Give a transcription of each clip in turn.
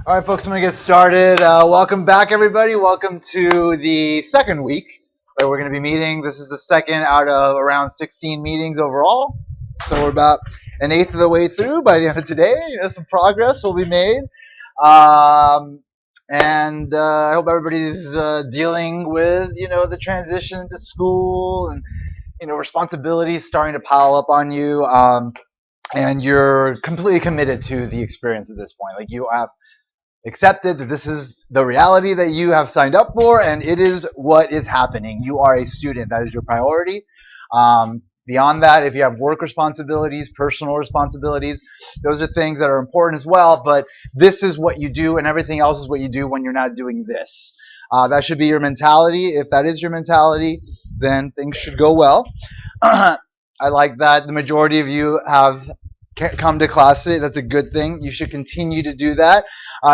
All right, folks, I'm going to get started. Welcome back, everybody. Welcome to the second week that we're going to be meeting. This is the second out of around 16 meetings overall. So we're about an eighth of the way through by the end of today. Some progress will be made. And I hope everybody's dealing with, the transition into school and, responsibilities starting to pile up on you. And you're completely committed to the experience at this point. Like, you have accepted that this is the reality that you have signed up for, and it is what is happening. You are a student. That is your priority. Beyond that, if you have work responsibilities, personal responsibilities, those are things that are important as well, but this is what you do, and everything else is what you do when you're not doing this. That should be your mentality. If that is your mentality, then things should go well. I like that the majority of you have come to class today. That's a good thing. You should continue to do that.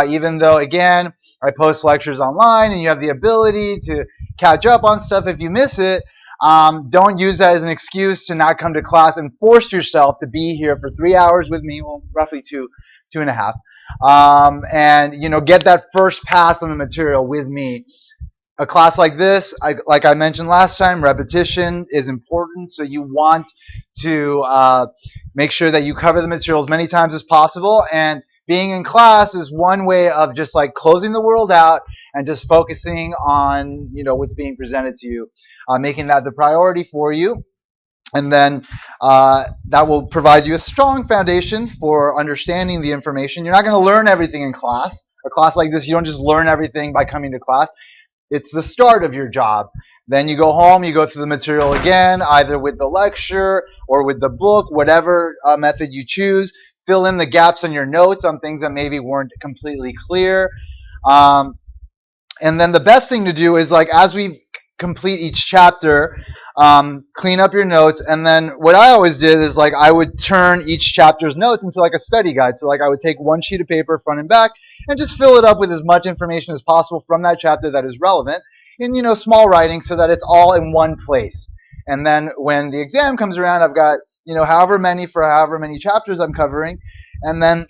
Even though, again, I post lectures online and you have the ability to catch up on stuff if you miss it, don't use that as an excuse to not come to class and force yourself to be here for 3 hours with me, well, roughly two and a half, and get that first pass on the material with me. A class like this, like I mentioned last time, repetition is important. So you want to make sure that you cover the material as many times as possible. And being in class is one way of just like closing the world out and just focusing on what's being presented to you, making that the priority for you. And then that will provide you a strong foundation for understanding the information. You're not going to learn everything in class. A class like this, you don't just learn everything by coming to class. It's the start of your job. Then you go home, you go through the material again, either with the lecture or with the book, whatever method you choose. Fill in the gaps on your notes on things that maybe weren't completely clear. And then the best thing to do is, like, as we complete each chapter, clean up your notes. And then what I always did is, like, I would turn each chapter's notes into like a study guide. So like I would take one sheet of paper front and back and just fill it up with as much information as possible from that chapter that is relevant in small writing, so that it's all in one place. And then when the exam comes around, I've got however many chapters I'm covering, and then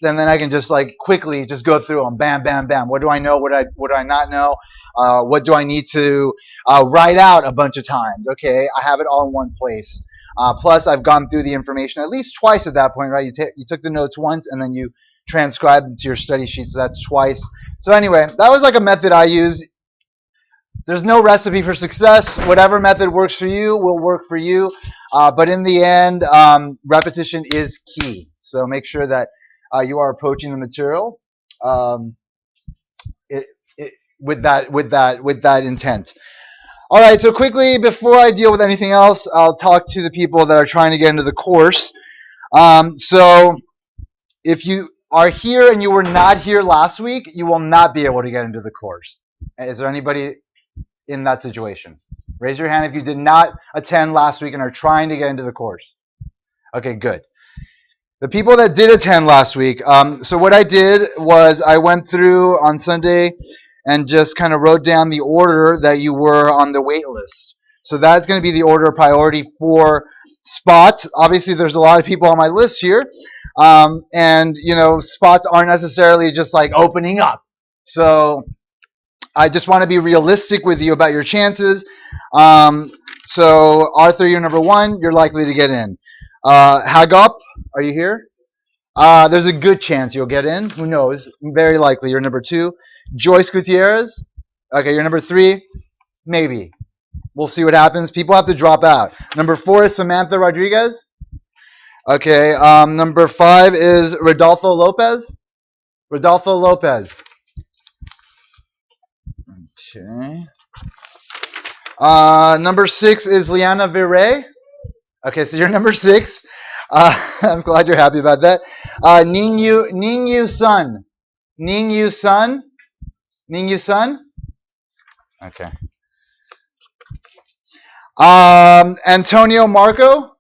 I can just like quickly just go through them, bam, bam, bam. What do I know? What do I not know? What do I need to write out a bunch of times? Okay, I have it all in one place. Plus, I've gone through the information at least twice at that point, right? You took the notes once, and then you transcribed them to your study sheet, so that's twice. So anyway, that was like a method I used. There's no recipe for success. Whatever method works for you will work for you. But in the end, repetition is key. So make sure that you are approaching the material with that intent. All right. So quickly, before I deal with anything else, I'll talk to the people that are trying to get into the course. So if you are here and you were not here last week, you will not be able to get into the course. Is there anybody in that situation? Raise your hand if you did not attend last week and are trying to get into the course. Okay, good. The people that did attend last week, so what I did was I went through on Sunday and just kind of wrote down the order that you were on the wait list. So that's going to be the order of priority for spots. Obviously, there's a lot of people on my list here, and spots aren't necessarily just like opening up. So I just want to be realistic with you about your chances. So Arthur, you're number 1. You're likely to get in. Hagop, are you here? There's a good chance you'll get in. Who knows? Very likely you're number 2. Joyce Gutierrez. Okay, you're number 3. Maybe. We'll see what happens. People have to drop out. Number 4 is Samantha Rodriguez. Okay. Number 5 is Rodolfo Lopez. Rodolfo Lopez. Okay. Number 6 is Liana Viray. Okay, so you're number 6. I'm glad you're happy about that. Ningyu Sun. Ningyu Sun? Ningyu Sun? Okay. Antonio Marco?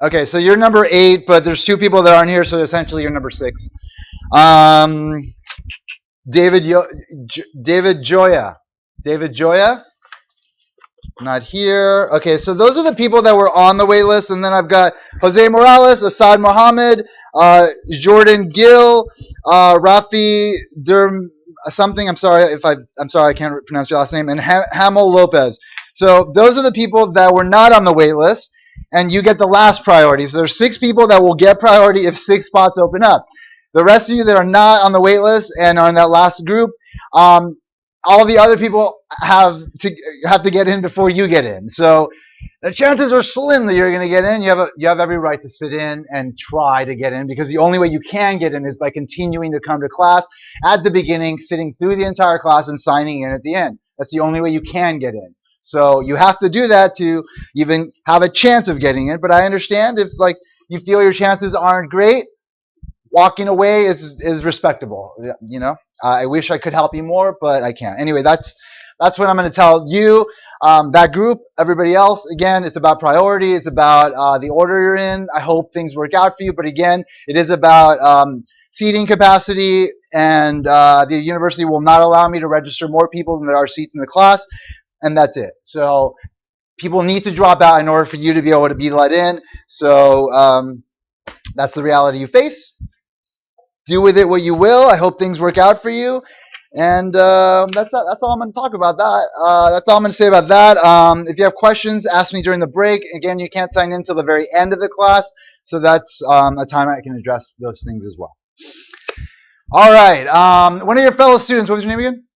Okay, so you're number 8, but there's 2 people that aren't here, so essentially you're number 6. David Joya. David Joya? Not here. Okay, so those are the people that were on the wait list, and then I've got Jose Morales, Asad Mohammed, Jordan Gill, Rafi Derm something. I'm sorry I can't pronounce your last name, and Hamel Lopez. So those are the people that were not on the wait list, and you get the last priority. So there's 6 people that will get priority if 6 spots open up. The rest of you that are not on the wait list and are in that last group, all the other people have to get in before you get in. So the chances are slim that you're going to get in. You have every right to sit in and try to get in, because the only way you can get in is by continuing to come to class at the beginning, sitting through the entire class, and signing in at the end. That's the only way you can get in. So you have to do that to even have a chance of getting in. But I understand if you feel your chances aren't great, walking away is respectable. I wish I could help you more, but I can't. Anyway, that's what I'm going to tell you. That group, everybody else, again, it's about priority. It's about the order you're in. I hope things work out for you. But again, it is about seating capacity, and the university will not allow me to register more people than there are seats in the class, and that's it. So people need to drop out in order for you to be able to be let in. So that's the reality you face. Do with it what you will. I hope things work out for you. And that's all I'm going to talk about that. That's all I'm going to say about that. If you have questions, ask me during the break. Again, you can't sign in until the very end of the class, so that's a time I can address those things as well. All right. One of your fellow students, what was your name again?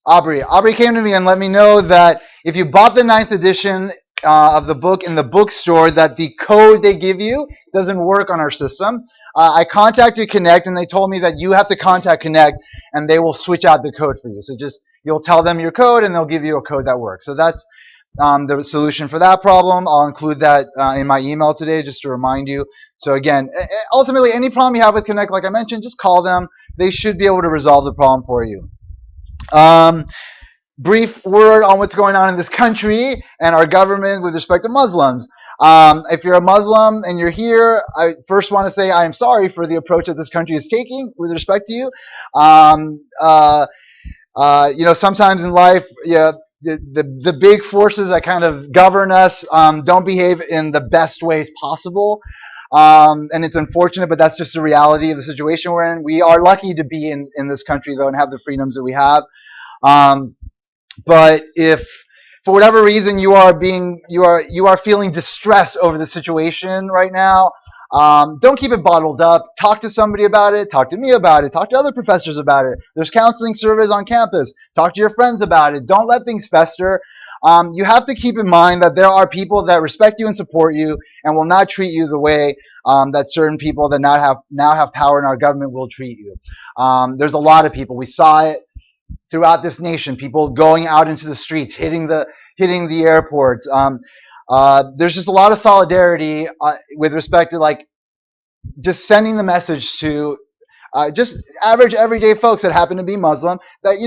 Aubrey. Aubrey came to me and let me know that if you bought the 9th edition of the book in the bookstore, that the code they give you doesn't work on our system. I contacted Connect, and they told me that you have to contact Connect, and they will switch out the code for you. So you'll tell them your code, and they'll give you a code that works. So that's the solution for that problem. I'll include that in my email today just to remind you. So again, ultimately, any problem you have with Connect, like I mentioned, just call them. They should be able to resolve the problem for you. Brief word on what's going on in this country and our government with respect to Muslims. If you're a Muslim and you're here, I first want to say I am sorry for the approach that this country is taking with respect to you. Sometimes in life, the big forces that kind of govern us don't behave in the best ways possible. And it's unfortunate, but that's just the reality of the situation we're in. We are lucky to be in this country, though, and have the freedoms that we have. But if for whatever reason you are feeling distress over the situation right now, don't keep it bottled up. Talk to somebody about it. Talk to me about it. Talk to other professors about it. There's counseling surveys on campus. Talk to your friends about it. Don't let things fester. You have to keep in mind that there are people that respect you and support you and will not treat you the way that certain people that now have power in our government will treat you. There's a lot of people. We saw it throughout this nation, people going out into the streets, hitting the airports. There's just a lot of solidarity with respect to just sending the message to just average everyday folks that happen to be Muslim that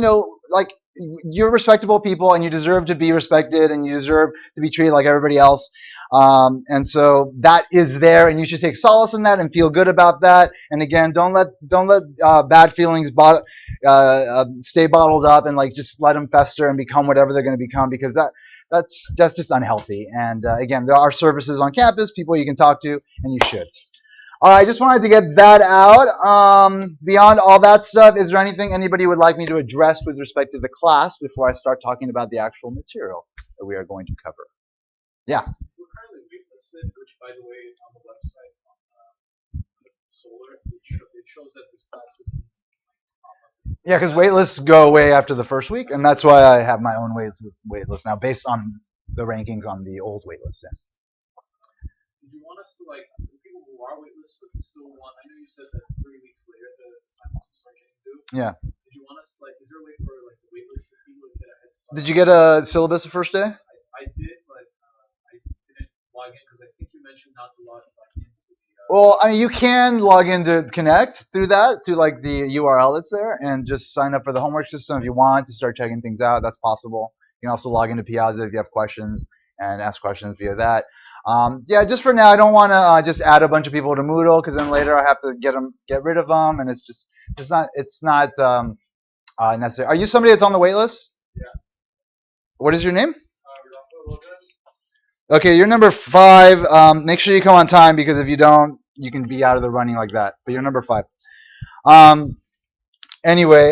you're respectable people and you deserve to be respected and you deserve to be treated like everybody else. And so that is there, and you should take solace in that and feel good about that. And again, don't let bad feelings stay bottled up and just let them fester and become whatever they're going to become, because that's just unhealthy. And again, there are services on campus, people you can talk to, and you should. All right, I just wanted to get that out. Beyond all that stuff, is there anything anybody would like me to address with respect to the class before I start talking about the actual material that we are going to cover? Yeah. We're currently waitlisted, which, by the way, on the website on Solar, it shows that this class is. Yeah, because waitlists go away after the first week, and that's why I have my own waitlist now, based on the rankings on the old waitlist. Yeah. Did you want us to people who are waitlisted but still want? I know you said that 3 weeks later the assignments will start getting due. Yeah. Did you want us to is there a way for the waitlisted people to get a head start? Did you get a syllabus the first day? I did, but I didn't log in because I think you mentioned not to log in. Well, I mean, you can log into Connect through that, to the URL that's there, and just sign up for the homework system if you want to start checking things out. That's possible. You can also log into Piazza if you have questions and ask questions via that. Yeah, just for now, I don't want to just add a bunch of people to Moodle, because then later I have to get rid of them, and it's not necessary. Are you somebody that's on the wait list? Yeah. What is your name? Okay, you're number 5. Make sure you come on time because if you don't, you can be out of the running like that. But you're number 5. Um, anyway,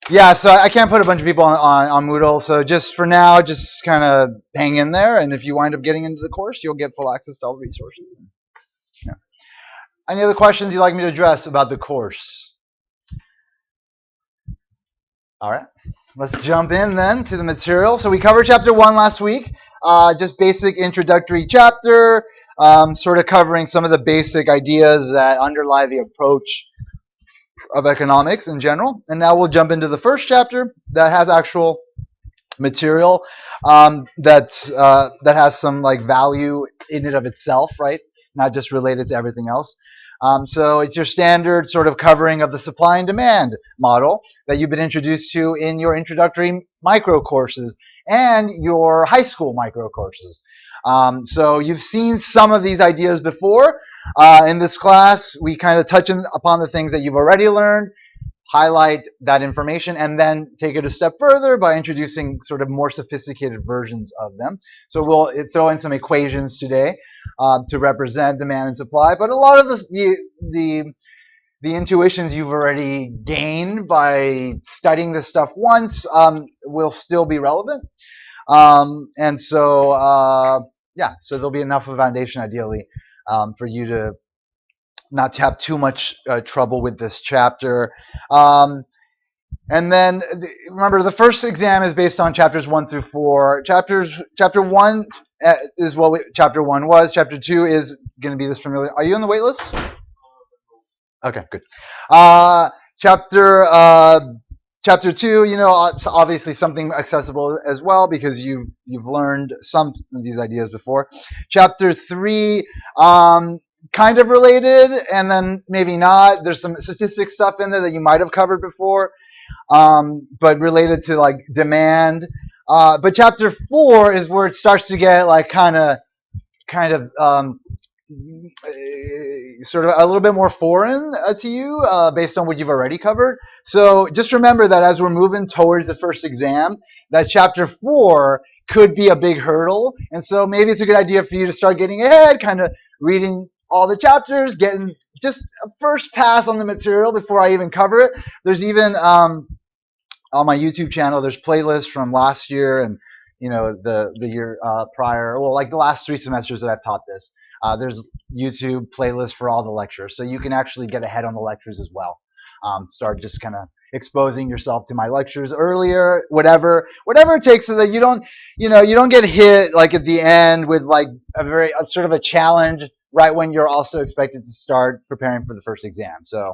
yeah, so I can't put a bunch of people on Moodle. So just for now, just kind of hang in there. And if you wind up getting into the course, you'll get full access to all the resources. Yeah. Any other questions you'd like me to address about the course? All right, let's jump in then to the material. So we covered chapter 1 last week, just basic introductory chapter, sort of covering some of the basic ideas that underlie the approach of economics in general. And now we'll jump into the first chapter that has actual material that has some like value in and of itself, right? Not just related to everything else. So it's your standard sort of covering of the supply and demand model that you've been introduced to in your introductory micro courses and your high school micro courses. So you've seen some of these ideas before. In this class, we kind of touch upon the things that you've already learned, highlight that information, and then take it a step further by introducing sort of more sophisticated versions of them. So we'll throw in some equations today to represent demand and supply, but a lot of the intuitions you've already gained by studying this stuff once will still be relevant. And so, yeah, so there'll be enough of a foundation, ideally, for you to not to have too much trouble with this chapter. And then remember, the first exam is based on chapters 1 through 4. Chapter 1 is what chapter 1 was. Chapter 2 is going to be this familiar. Are you on the wait list? Okay, good. Chapter 2, you know, obviously something accessible as well because you've learned some of these ideas before. Chapter 3, kind of related, and then maybe not. There's some statistics stuff in there that you might have covered before, but related to like demand. But chapter 4 is where it starts to get like kind of sort of a little bit more foreign to you based on what you've already covered. So just remember that as we're moving towards the first exam, that chapter 4 could be a big hurdle. And so maybe it's a good idea for you to start getting ahead, kind of reading all the chapters, getting just a first pass on the material before I even cover it. There's even on my YouTube channel, there's playlists from last year and you know the year prior, well, like the last 3 semesters that I've taught this. There's YouTube playlists for all the lectures, so you can actually get ahead on the lectures as well. Start just kind of exposing yourself to my lectures earlier, whatever it takes, so that you don't get hit like at the end with like a sort of a challenge right when you're also expected to start preparing for the first exam. So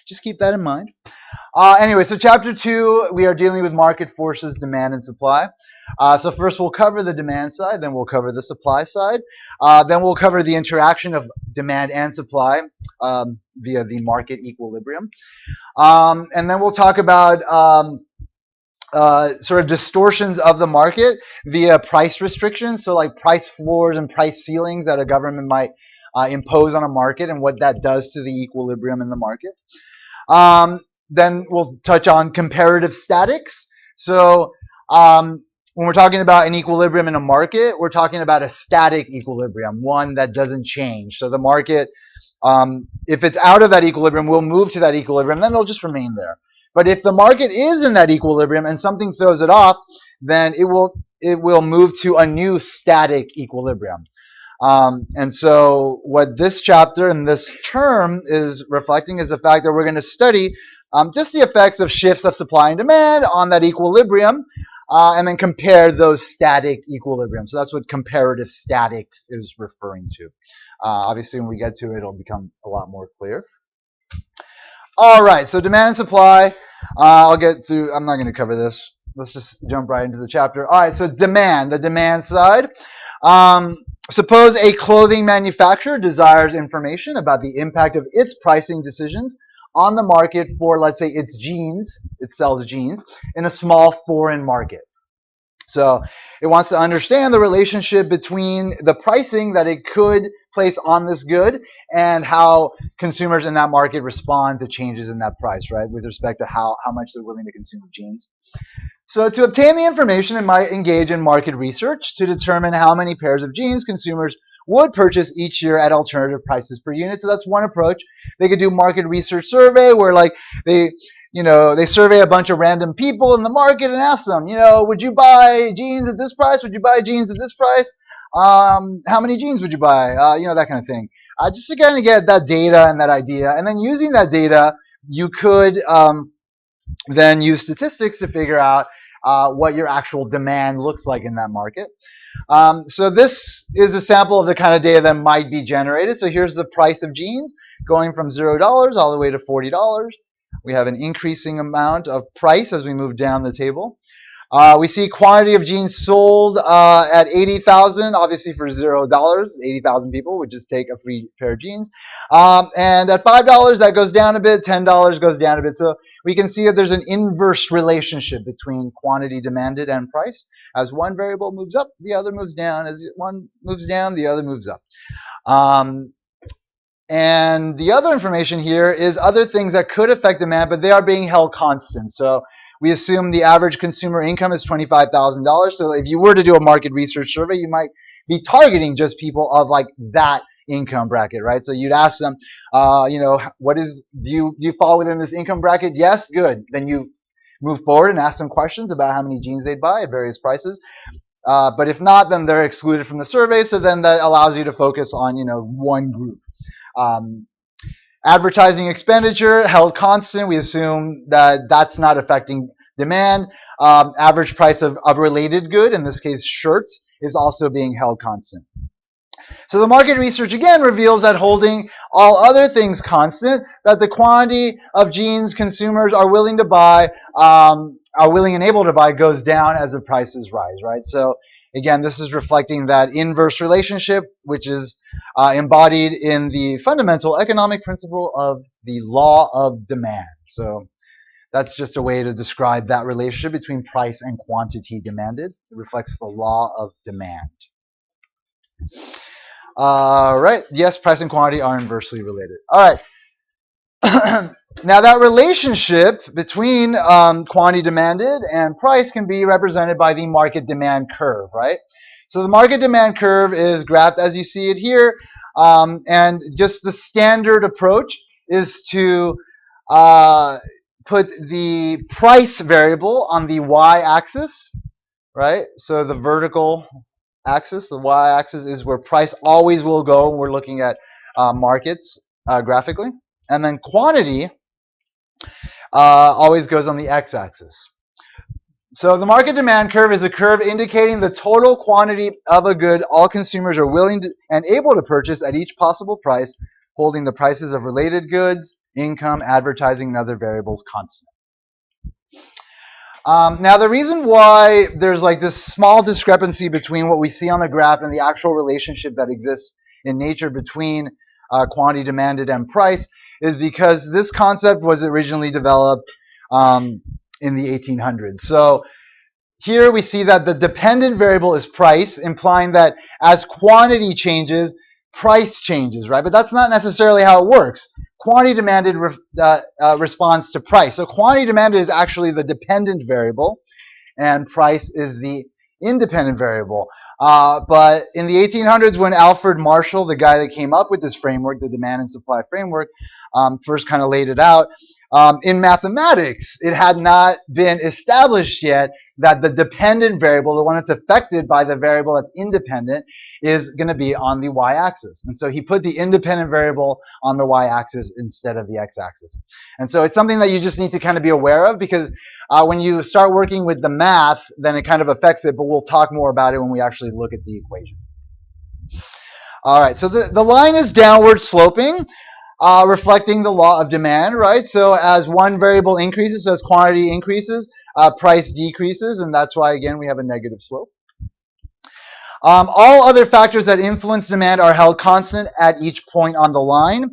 just keep that in mind. Anyway, so chapter 2, we are dealing with market forces, demand and supply. So first we'll cover the demand side, then we'll cover the supply side. Then we'll cover the interaction of demand and supply via the market equilibrium. And then we'll talk about sort of distortions of the market via price restrictions, so like price floors and price ceilings that a government might impose on a market and what that does to the equilibrium in the market. Then we'll touch on comparative statics. So when we're talking about an equilibrium in a market, we're talking about a static equilibrium, one that doesn't change. So the market, if it's out of that equilibrium, will move to that equilibrium, then it'll just remain there. But if the market is in that equilibrium and something throws it off, then it will move to a new static equilibrium. And so what this chapter and this term is reflecting is the fact that we're going to study just the effects of shifts of supply and demand on that equilibrium, and then compare those static equilibriums. So that's what comparative statics is referring to. Obviously, when we get to it, it'll become a lot more clear. All right, so demand and supply. I'll get through. I'm not going to cover this. Let's just jump right into the chapter. All right, so demand, the demand side. Suppose a clothing manufacturer desires information about the impact of its pricing decisions on the market for, let's say, its jeans. It sells jeans in a small foreign market. So it wants to understand the relationship between the pricing that it could place on this good and how consumers in that market respond to changes in that price, right, with respect to how much they're willing to consume jeans. So to obtain the information, it might engage in market research to determine how many pairs of jeans consumers would purchase each year at alternative prices per unit. So that's one approach. They could do market research survey where like they survey a bunch of random people in the market and ask them, would you buy jeans at this price? Would you buy jeans at this price? How many jeans would you buy? That kind of thing. Just to kind of get that data and that idea. And then using that data, you could then use statistics to figure out what your actual demand looks like in that market. So this is a sample of the kind of data that might be generated. So here's the price of jeans going from $0 all the way to $40. We have an increasing amount of price as we move down the table. We see quantity of jeans sold at 80,000, obviously for $0. 80,000 people would just take a free pair of jeans. And at $5, that goes down a bit. $10 goes down a bit. So we can see that there's an inverse relationship between quantity demanded and price. As one variable moves up, the other moves down. As one moves down, the other moves up. And the other information here is other things that could affect demand, but they are being held constant. So we assume the average consumer income is $25,000. So if you were to do a market research survey, you might be targeting just people of like that income bracket, right? So you'd ask them, do you fall within this income bracket? Yes, good. Then you move forward and ask them questions about how many jeans they'd buy at various prices. But if not, then they're excluded from the survey. So then that allows you to focus on, one group. Advertising expenditure held constant. We assume that that's not affecting demand. Average price of related good, in this case shirts, is also being held constant. So the market research again reveals that holding all other things constant, that the quantity of jeans consumers are willing to buy, are willing and able to buy, goes down as the prices rise, right? So again, this is reflecting that inverse relationship, which is embodied in the fundamental economic principle of the law of demand. So that's just a way to describe that relationship between price and quantity demanded. It reflects the law of demand. Right. Yes, price and quantity are inversely related. All right. Now that relationship between quantity demanded and price can be represented by the market demand curve, right? So the market demand curve is graphed as you see it here, and just the standard approach is to put the price variable on the y-axis, right? So the vertical axis, the y-axis, is where price always will go when we're looking at markets graphically. And then quantity always goes on the x-axis. So the market demand curve is a curve indicating the total quantity of a good all consumers are willing to, and able to purchase at each possible price, holding the prices of related goods, income, advertising, and other variables constant. Now the reason why there's like this small discrepancy between what we see on the graph and the actual relationship that exists in nature between quantity demanded and price is because this concept was originally developed in the 1800s. So here we see that the dependent variable is price, implying that as quantity changes, price changes, right? But that's not necessarily how it works. Quantity demanded responds to price. So quantity demanded is actually the dependent variable, and price is the independent variable. But in the 1800s, when Alfred Marshall, the guy that came up with this framework, the demand and supply framework, first kind of laid it out, in mathematics, it had not been established yet that the dependent variable, the one that's affected by the variable that's independent, is going to be on the y-axis. And so he put the independent variable on the y-axis instead of the x-axis. And so it's something that you just need to kind of be aware of, because when you start working with the math, then it kind of affects it, but we'll talk more about it when we actually look at the equation. All right, so the line is downward sloping, reflecting the law of demand, right? So as one variable increases, so as quantity increases, price decreases, and that's why, again, we have a negative slope. All other factors that influence demand are held constant at each point on the line.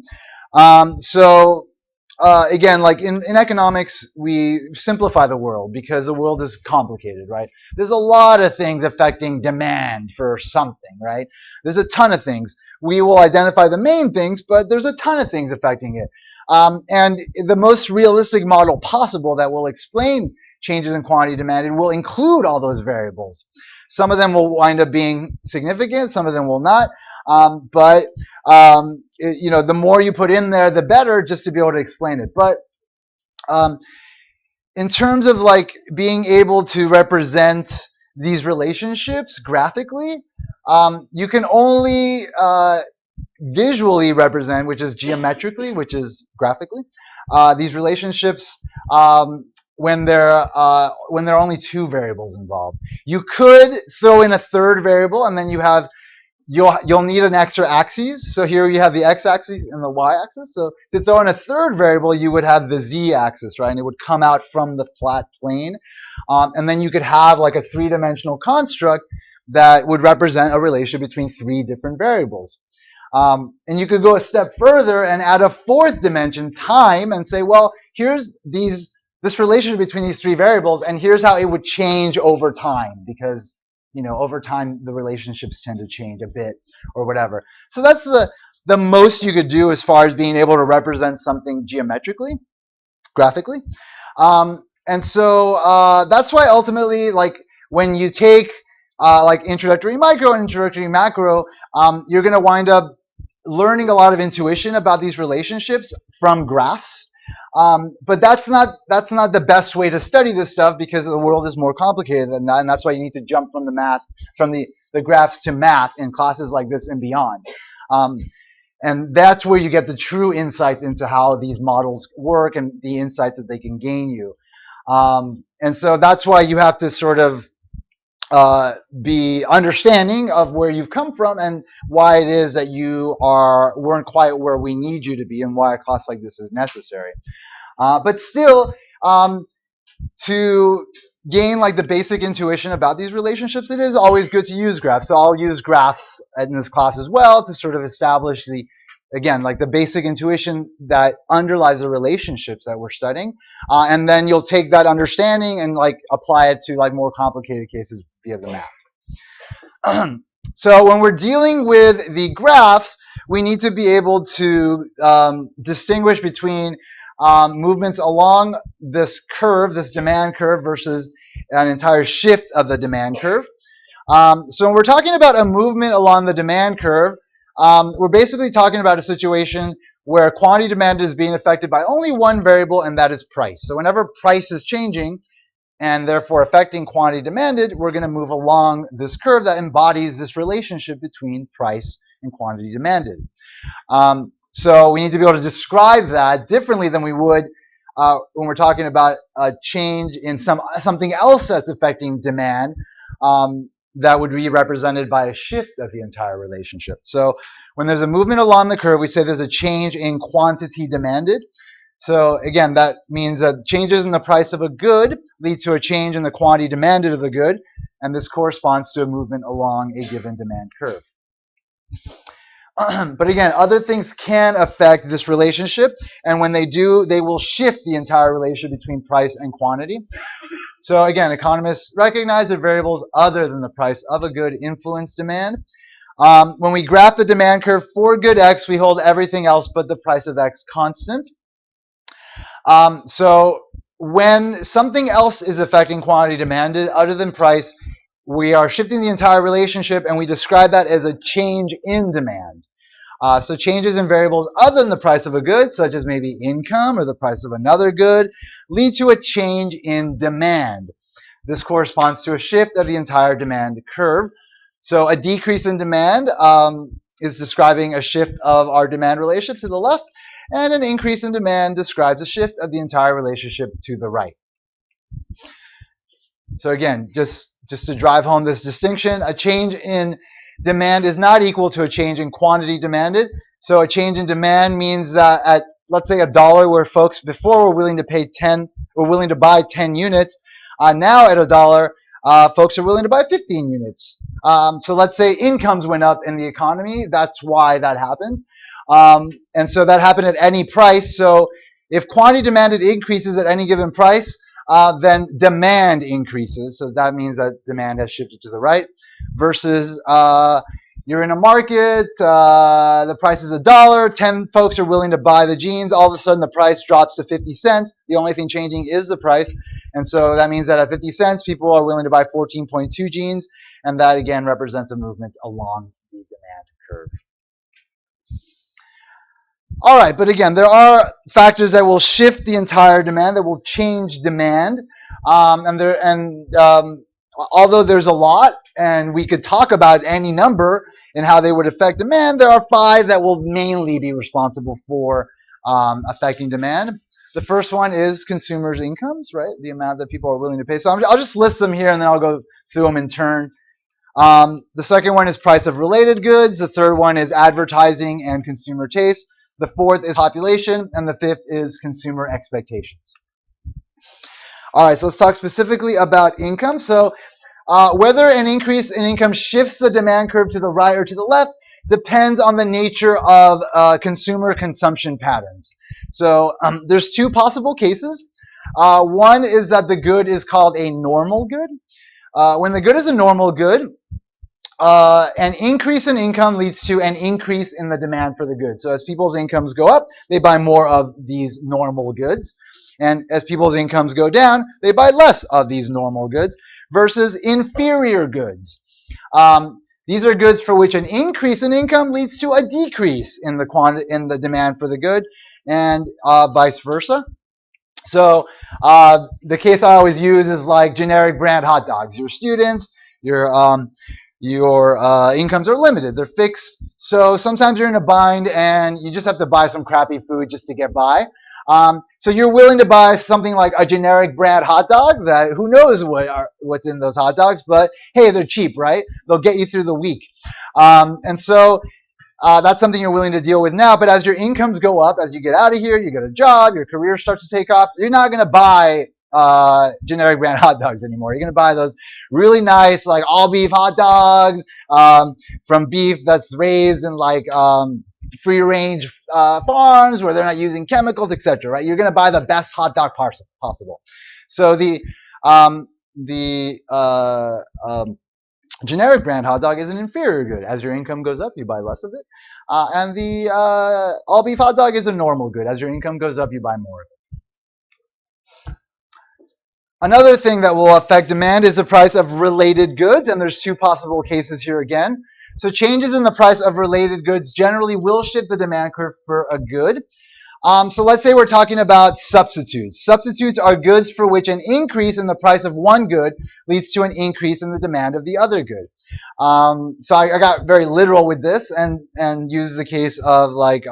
Again, like in economics, we simplify the world because the world is complicated, right? There's a lot of things affecting demand for something, right? There's a ton of things. We will identify the main things, but there's a ton of things affecting it. And the most realistic model possible that will explain changes in quantity demanded will include all those variables. Some of them will wind up being significant, some of them will not. But the more you put in there, the better, just to be able to explain it. But in terms of like being able to represent these relationships graphically, you can only visually represent, which is geometrically, which is graphically, these relationships when there are only two variables involved. You could throw in a third variable, and then you'll need an extra axis. So here you have the x-axis and the y-axis. So to throw in a third variable, you would have the z-axis, right? And it would come out from the flat plane. And then you could have like a three-dimensional construct that would represent a relationship between three different variables. And you could go a step further and add a fourth dimension, time, and say, well, here's this relationship between these three variables, and here's how it would change over time, because over time the relationships tend to change a bit or whatever. So that's the most you could do as far as being able to represent something geometrically, graphically. And so that's why ultimately, like when you take like introductory micro and introductory macro, you're going to wind up learning a lot of intuition about these relationships from graphs. But that's not the best way to study this stuff, because the world is more complicated than that, and that's why you need to jump from the graphs to math in classes like this and beyond. And that's where you get the true insights into how these models work and the insights that they can gain you. And so that's why you have to sort of be understanding of where you've come from and why it is that you weren't quite where we need you to be, and why a class like this is necessary. But still, to gain like the basic intuition about these relationships, it is always good to use graphs. So I'll use graphs in this class as well to sort of establish the basic intuition that underlies the relationships that we're studying. And then you'll take that understanding and like apply it to like more complicated cases via the math. So when we're dealing with the graphs, we need to be able to distinguish between movements along this curve, this demand curve, versus an entire shift of the demand curve. So when we're talking about a movement along the demand curve, we're basically talking about a situation where quantity demand is being affected by only one variable, and that is price. So whenever price is changing and therefore affecting quantity demanded, we're going to move along this curve that embodies this relationship between price and quantity demanded. So we need to be able to describe that differently than we would when we're talking about a change in something else that's affecting demand. That would be represented by a shift of the entire relationship. So when there's a movement along the curve, we say there's a change in quantity demanded. So again, that means that changes in the price of a good lead to a change in the quantity demanded of the good, and this corresponds to a movement along a given demand curve. But again, other things can affect this relationship, and when they do, they will shift the entire relationship between price and quantity. So again, economists recognize that variables other than the price of a good influence demand. When we graph the demand curve for good X, we hold everything else but the price of X constant. So when something else is affecting quantity demanded other than price, we are shifting the entire relationship, and we describe that as a change in demand. So changes in variables other than the price of a good, such as maybe income or the price of another good, lead to a change in demand. This corresponds to a shift of the entire demand curve. So a decrease in demand is describing a shift of our demand relationship to the left, and an increase in demand describes a shift of the entire relationship to the right. So again, just to drive home this distinction, a change in demand is not equal to a change in quantity demanded. So a change in demand means that at, let's say, $1, where folks before were willing to buy 10 units, now at $1, folks are willing to buy 15 units. So let's say incomes went up in the economy. That's why that happened. And so that happened at any price. So if quantity demanded increases at any given price, then demand increases. So that means that demand has shifted to the right, versus You're in a market, the price is $1, 10 folks are willing to buy the jeans, all of a sudden the price drops to 50 cents. The only thing changing is the price. And so that means that at 50 cents, people are willing to buy 14.2 jeans. And that again represents a movement along the demand curve. All right, but again, there are factors that will shift the entire demand, that will change demand. Although there's a lot, and we could talk about any number and how they would affect demand, there are 5 that will mainly be responsible for affecting demand. The first one is consumers' incomes, right? The amount that people are willing to pay. So I'll just list them here, and then I'll go through them in turn. The second one is price of related goods. The third one is advertising and consumer taste. The fourth is population, and the fifth is consumer expectations. All right, so let's talk specifically about income. So whether an increase in income shifts the demand curve to the right or to the left depends on the nature of consumer consumption patterns. So there's 2 possible cases. One is that the good is called a normal good. When the good is a normal good, an increase in income leads to an increase in the demand for the goods. So as people's incomes go up, they buy more of these normal goods. And as people's incomes go down, they buy less of these normal goods versus inferior goods. These are goods for which an increase in income leads to a decrease in the demand for the good, and vice versa. So the case I always use is like generic brand hot dogs. You're students, your incomes are limited. They're fixed. So sometimes you're in a bind and you just have to buy some crappy food just to get by. So you're willing to buy something like a generic brand hot dog that who knows what's in those hot dogs, but hey, they're cheap, right? They'll get you through the week. And so that's something you're willing to deal with now. But as your incomes go up, as you get out of here, you get a job, your career starts to take off, you're not going to buy generic brand hot dogs anymore. You're going to buy those really nice, like all beef hot dogs from beef that's raised in like free range farms where they're not using chemicals, etc. Right? You're going to buy the best hot dog possible. So the generic brand hot dog is an inferior good. As your income goes up, you buy less of it. And the all beef hot dog is a normal good. As your income goes up, you buy more of it. Another thing that will affect demand is the price of related goods, and there's 2 possible cases here again. So changes in the price of related goods generally will shift the demand curve for a good. So let's say we're talking about substitutes. Substitutes are goods for which an increase in the price of one good leads to an increase in the demand of the other good. So I got very literal with this and used the case of like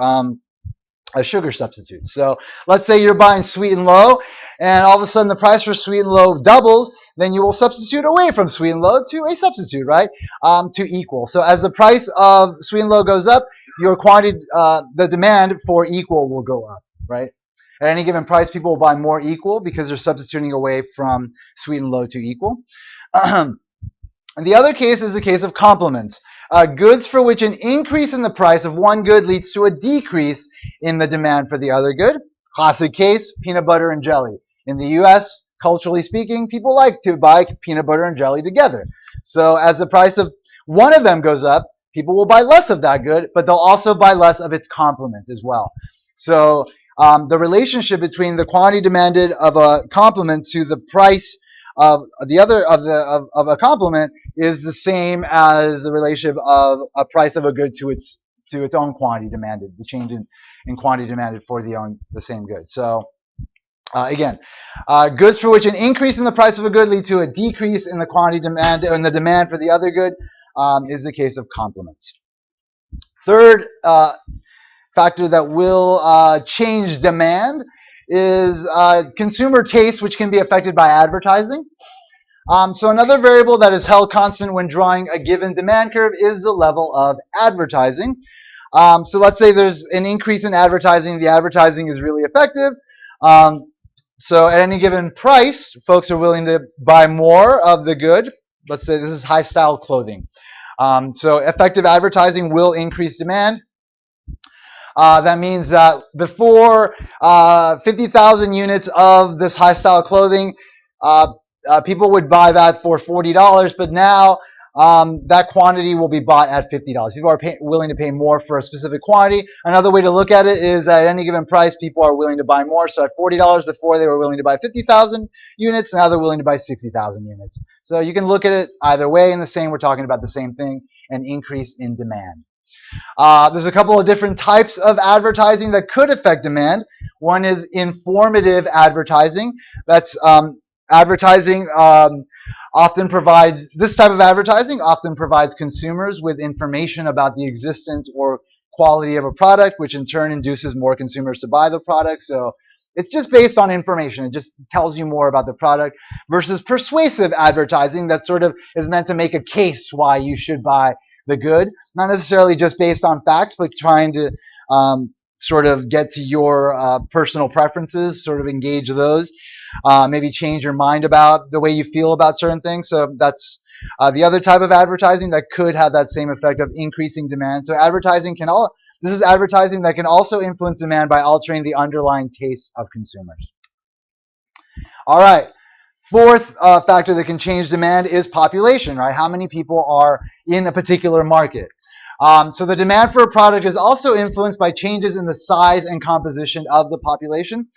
a sugar substitute. So let's say you're buying Sweet and Low, and all of a sudden the price for Sweet and Low doubles, then you will substitute away from Sweet and Low to a substitute, right? To equal. So as the price of Sweet and Low goes up, your quantity, the demand for equal will go up, right? At any given price, people will buy more equal because they're substituting away from Sweet and Low to equal. And the other case is a case of complements. Goods for which an increase in the price of one good leads to a decrease in the demand for the other good. Classic case, peanut butter and jelly. In the US, culturally speaking, people like to buy peanut butter and jelly together. So as the price of one of them goes up, people will buy less of that good, but they'll also buy less of its complement as well. So the relationship between the quantity demanded of a complement to the price of the other of a complement is the same as the relationship of a price of a good to its own quantity demanded, the change in quantity demanded for the same good. So again, goods for which an increase in the price of a good lead to a decrease in the quantity demand and the demand for the other good is the case of complements. Third factor that will change demand is consumer taste, which can be affected by advertising. So another variable that is held constant when drawing a given demand curve is the level of advertising. So let's say there's an increase in advertising. The advertising is really effective. So at any given price, folks are willing to buy more of the good. Let's say this is high style clothing. So effective advertising will increase demand. That means that before 50,000 units of this high style clothing, people would buy that for $40, but now that quantity will be bought at $50. People are willing to pay more for a specific quantity. Another way to look at it is at any given price, people are willing to buy more. So at $40 before, they were willing to buy 50,000 units. Now they're willing to buy 60,000 units. So you can look at it either way. In the same, we're talking about the same thing, an increase in demand. There's a couple of different types of advertising that could affect demand. One is informative advertising. That's advertising often provides, this type of advertising often provides consumers with information about the existence or quality of a product, which in turn induces more consumers to buy the product. So it's just based on information. It just tells you more about the product versus persuasive advertising that sort of is meant to make a case why you should buy the good, not necessarily just based on facts, but trying to sort of get to your personal preferences, sort of engage those, maybe change your mind about the way you feel about certain things. So that's the other type of advertising that could have that same effect of increasing demand. So this is advertising that can also influence demand by altering the underlying tastes of consumers. All right. Fourth factor that can change demand is population, right? How many people are in a particular market? So the demand for a product is also influenced by changes in the size and composition of the population.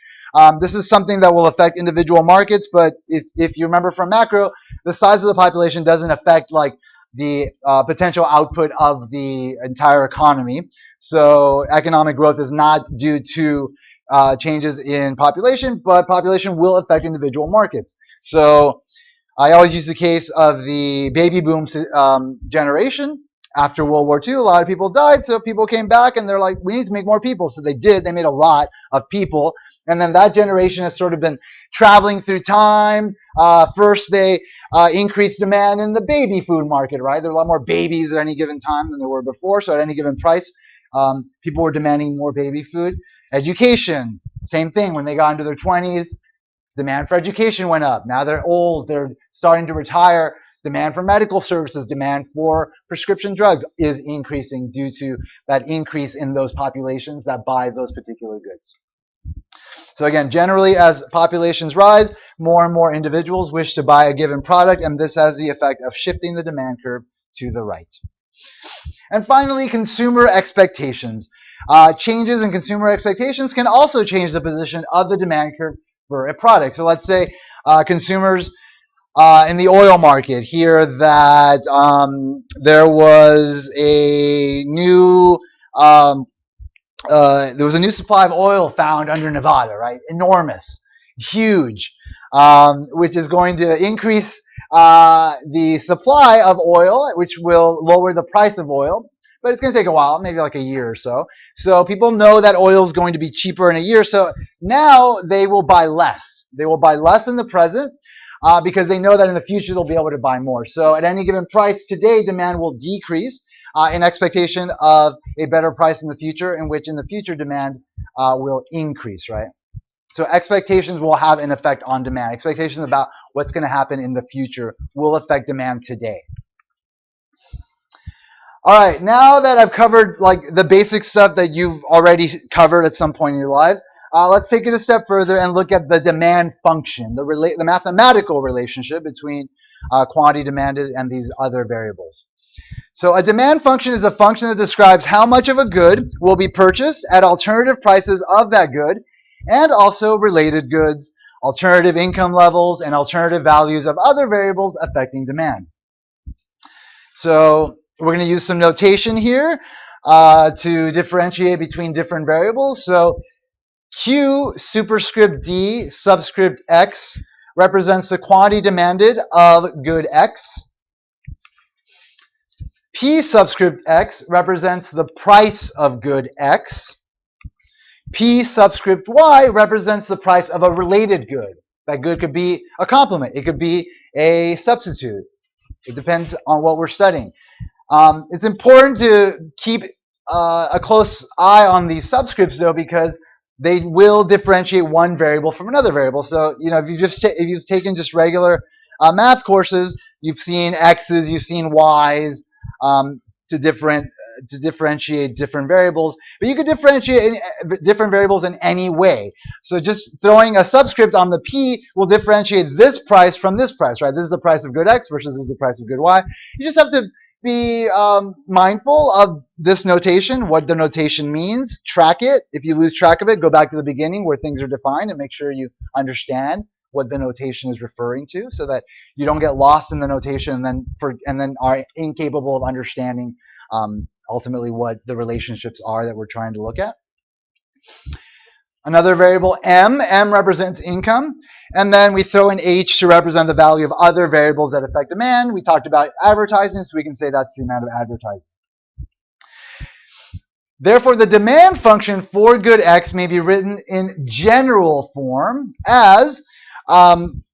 This is something that will affect individual markets, but if you remember from macro, the size of the population doesn't affect like the potential output of the entire economy. So economic growth is not due to changes in population, but population will affect individual markets. So I always use the case of the baby boom generation. After World War II, a lot of people died, so people came back and they're like, we need to make more people. So they did. They made a lot of people. And then that generation has sort of been traveling through time. First, they increased demand in the baby food market, right? There are a lot more babies at any given time than there were before. So at any given price, people were demanding more baby food. Education, same thing. When they got into their 20s, demand for education went up. Now they're old. They're starting to retire. Demand for medical services, demand for prescription drugs is increasing due to that increase in those populations that buy those particular goods. So again, generally as populations rise, more and more individuals wish to buy a given product, and this has the effect of shifting the demand curve to the right. And finally, consumer expectations. Changes in consumer expectations can also change the position of the demand curve for a product. So let's say consumers in the oil market hear that there was a new supply of oil found under Nevada, right? Enormous, huge, which is going to increase the supply of oil, which will lower the price of oil. But it's going to take a while, maybe like a year or so. So people know that oil is going to be cheaper in a year. So now they will buy less. They will buy less in the present because they know that in the future they'll be able to buy more. So at any given price today, demand will decrease in expectation of a better price in the future, in which in the future demand will increase, right? So expectations will have an effect on demand. Expectations about what's going to happen in the future will affect demand today. All right, now that I've covered like the basic stuff that you've already covered at some point in your lives, let's take it a step further and look at the demand function, the mathematical relationship between quantity demanded and these other variables. So a demand function is a function that describes how much of a good will be purchased at alternative prices of that good, and also related goods, alternative income levels, and alternative values of other variables affecting demand. So we're going to use some notation here to differentiate between different variables. So Q superscript D subscript X represents the quantity demanded of good X. P subscript X represents the price of good X. P subscript Y represents the price of a related good. That good could be a complement. It could be a substitute. It depends on what we're studying. It's important to keep a close eye on these subscripts, though, because they will differentiate one variable from another variable. So, if you've taken just regular math courses, you've seen X's, you've seen Y's to different to differentiate different variables, but you could differentiate different variables in any way. So just throwing a subscript on the P will differentiate this price from this price, right? This is the price of good X versus this is the price of good Y. You just have to be mindful of this notation, what the notation means, track it. If you lose track of it, go back to the beginning where things are defined and make sure you understand what the notation is referring to, so that you don't get lost in the notation and then are incapable of understanding ultimately what the relationships are that we're trying to look at. Another variable, M represents income, and then we throw an H to represent the value of other variables that affect demand. We talked about advertising, so we can say that's the amount of advertising. Therefore, the demand function for good X may be written in general form as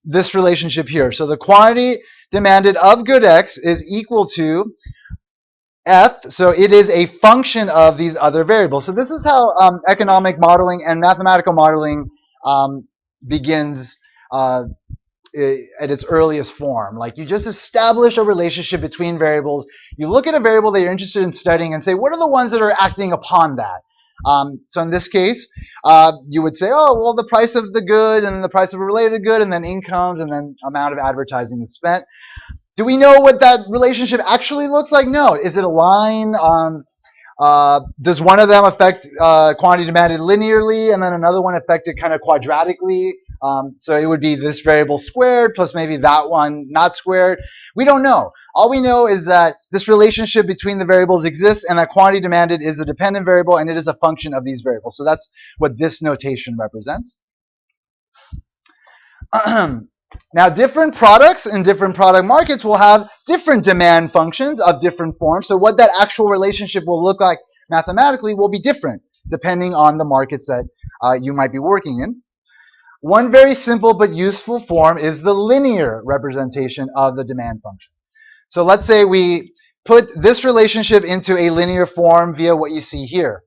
this relationship here. So the quantity demanded of good X is equal to F, so it is a function of these other variables. So this is how economic modeling and mathematical modeling begins at its earliest form. Like, you just establish a relationship between variables. You look at a variable that you're interested in studying and say, what are the ones that are acting upon that? So in this case, you would say, oh, well, the price of the good and the price of a related good, and then incomes, and then amount of advertising that's spent. Do we know what that relationship actually looks like? No. Is it a line? Does one of them affect quantity demanded linearly, and then another one affect it kind of quadratically? So it would be this variable squared plus maybe that one not squared. We don't know. All we know is that this relationship between the variables exists, and that quantity demanded is a dependent variable, and it is a function of these variables. So that's what this notation represents. Now, different products in different product markets will have different demand functions of different forms. So what that actual relationship will look like mathematically will be different depending on the markets that you might be working in. One very simple but useful form is the linear representation of the demand function. So let's say we put this relationship into a linear form via what you see here.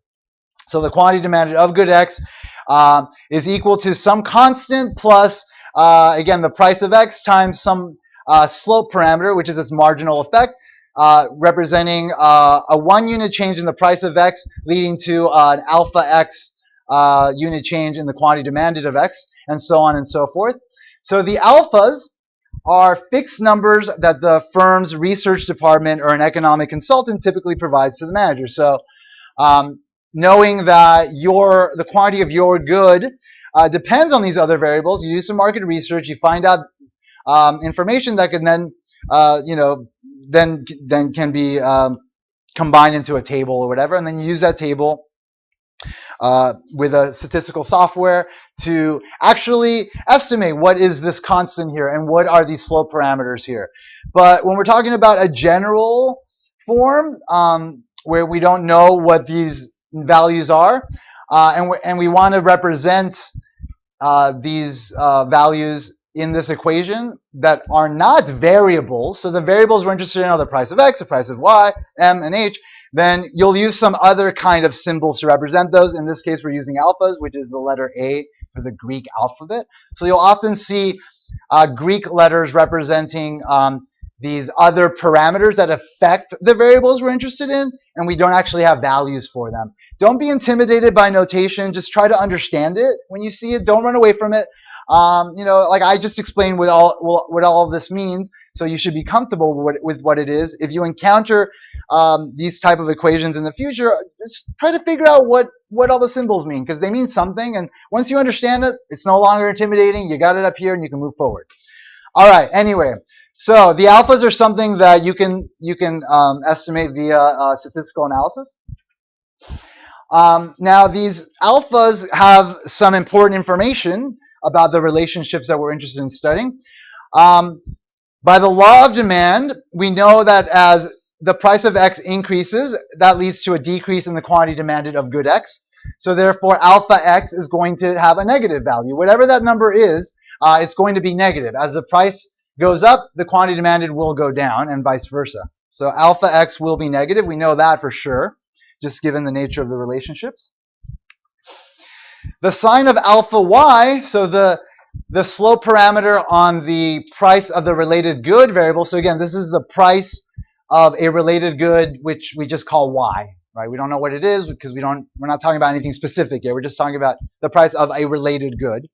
So the quantity demanded of good X is equal to some constant plus, again, the price of X times some slope parameter, which is its marginal effect, representing a 1 unit change in the price of X, leading to an alpha X unit change in the quantity demanded of X, and so on and so forth. So the alphas are fixed numbers that the firm's research department or an economic consultant typically provides to the manager. So knowing that the quantity of your good depends on these other variables, you do some market research, you find out information that can then, then can be combined into a table or whatever, and then you use that table with a statistical software to actually estimate what is this constant here and what are these slope parameters here. But when we're talking about a general form where we don't know what these values are, and we want to represent these values in this equation that are not variables, so the variables we're interested in are the price of X, the price of Y, M, and H, then you'll use some other kind of symbols to represent those. In this case, we're using alphas, which is the letter A for the Greek alphabet. So you'll often see Greek letters representing these other parameters that affect the variables we're interested in, and we don't actually have values for them. Don't be intimidated by notation. Just try to understand it when you see it. Don't run away from it. Like I just explained what all of this means, so you should be comfortable with what it is. If you encounter these type of equations in the future, just try to figure out what all the symbols mean, because they mean something, and once you understand it, it's no longer intimidating. You got it up here, and you can move forward. All right. Anyway, so the alphas are something that you can estimate via statistical analysis. Now, these alphas have some important information about the relationships that we're interested in studying. By the law of demand, we know that as the price of X increases, that leads to a decrease in the quantity demanded of good X. So therefore, alpha X is going to have a negative value. Whatever that number is, it's going to be negative. As the price goes up, the quantity demanded will go down, and vice versa. So alpha X will be negative. We know that for sure, just given the nature of the relationships. The sign of alpha Y, so the slope parameter on the price of the related good variable. So again, this is the price of a related good, which we just call Y, right? We don't know what it is because we're not talking about anything specific yet. We're just talking about the price of a related good.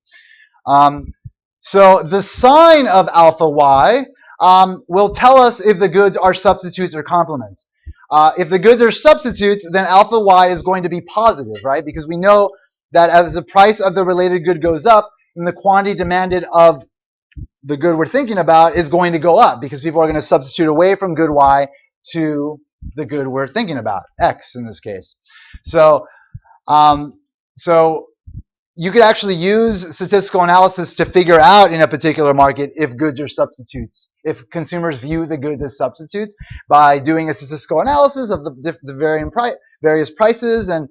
So the sign of alpha Y will tell us if the goods are substitutes or complements. If the goods are substitutes, then alpha Y is going to be positive, right? Because we know that as the price of the related good goes up, then the quantity demanded of the good we're thinking about is going to go up because people are going to substitute away from good Y to the good we're thinking about, X in this case. So, so you could actually use statistical analysis to figure out in a particular market if goods are substitutes, if consumers view the goods as substitutes by doing a statistical analysis of the various prices and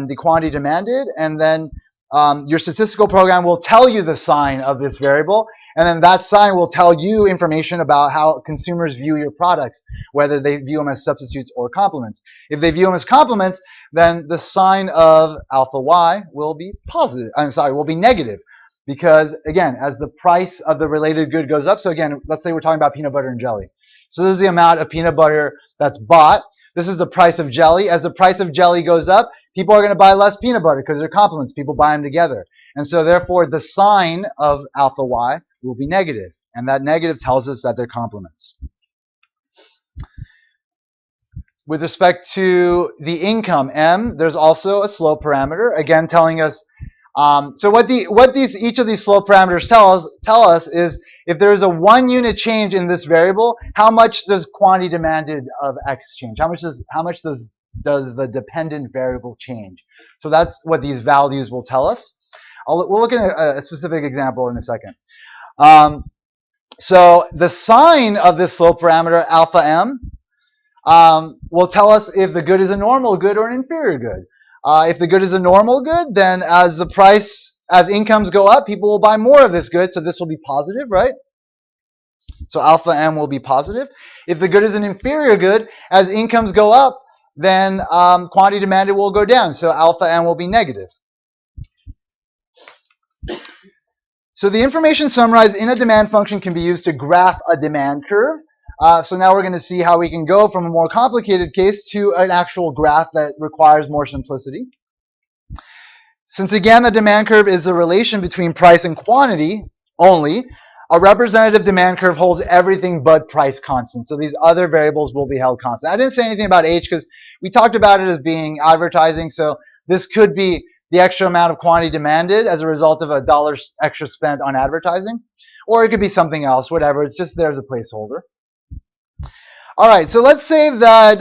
the quantity demanded, and then your statistical program will tell you the sign of this variable, and then that sign will tell you information about how consumers view your products, whether they view them as substitutes or complements. If they view them as complements, then the sign of alpha Y will be positive. Will be negative, because again, as the price of the related good goes up. So again, let's say we're talking about peanut butter and jelly. So this is the amount of peanut butter that's bought. This is the price of jelly. As the price of jelly goes up, people are going to buy less peanut butter because they're complements. People buy them together. And so therefore, the sign of alpha Y will be negative. And that negative tells us that they're complements. With respect to the income, M, there's also a slope parameter, again telling us, so what each of these slope parameters tell us is if there is a 1 unit change in this variable, how much does quantity demanded of X change? How much does the dependent variable change? So that's what these values will tell us. We'll look at a specific example in a second. So the sign of this slope parameter, alpha M, will tell us if the good is a normal good or an inferior good. If the good is a normal good, then as incomes go up, people will buy more of this good, so this will be positive, right? So alpha M will be positive. If the good is an inferior good, as incomes go up, then quantity demanded will go down, so alpha M will be negative. So the information summarized in a demand function can be used to graph a demand curve. So now we're going to see how we can go from a more complicated case to an actual graph that requires more simplicity. Since again the demand curve is a relation between price and quantity only, a representative demand curve holds everything but price constant. So these other variables will be held constant. I didn't say anything about H because we talked about it as being advertising. So this could be the extra amount of quantity demanded as a result of $1 extra spent on advertising. Or it could be something else, whatever. It's just there as a placeholder. All right, so let's say that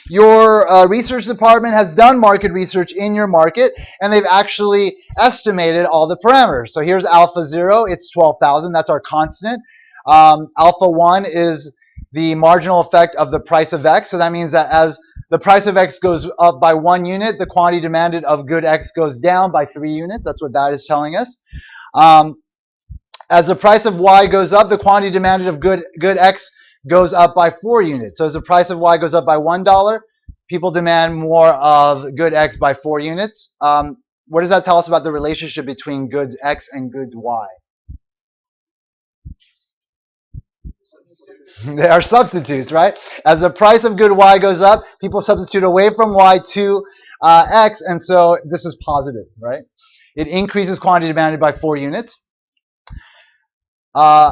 your research department has done market research in your market, and they've actually estimated all the parameters. So here's alpha 0, it's 12,000, that's our constant. Alpha 1 is the marginal effect of the price of X, so that means that as the price of X goes up by 1 unit, the quantity demanded of good X goes down by 3 units. That's what that is telling us. As the price of Y goes up, the quantity demanded of good X goes up by 4 units. So as the price of Y goes up by $1, people demand more of good X by 4 units. What does that tell us about the relationship between goods X and goods Y? They are substitutes, right? As the price of good Y goes up, people substitute away from Y to X, and so this is positive, right? It increases quantity demanded by 4 units.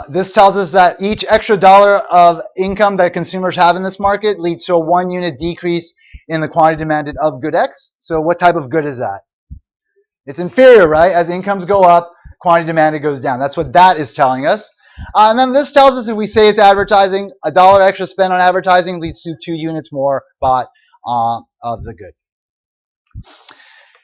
This tells us that each extra dollar of income that consumers have in this market leads to a 1 unit decrease in the quantity demanded of good X. So what type of good is that? It's inferior, right? As incomes go up, quantity demanded goes down. That's what that is telling us. And then this tells us if we say it's advertising, $1 extra spent on advertising leads to 2 units more bought of the good.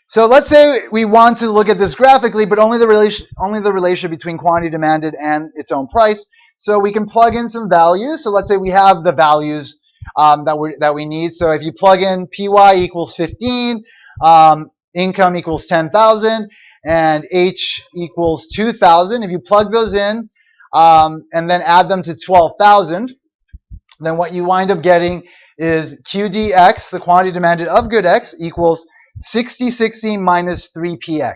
So let's say we want to look at this graphically, but only the relation between quantity demanded and its own price. So we can plug in some values. So let's say we have the values that we need. So if you plug in PY equals 15, income equals 10,000, and H equals 2,000. If you plug those in and then add them to 12,000, then what you wind up getting is QDX, the quantity demanded of good X, equals 6060 minus 3px.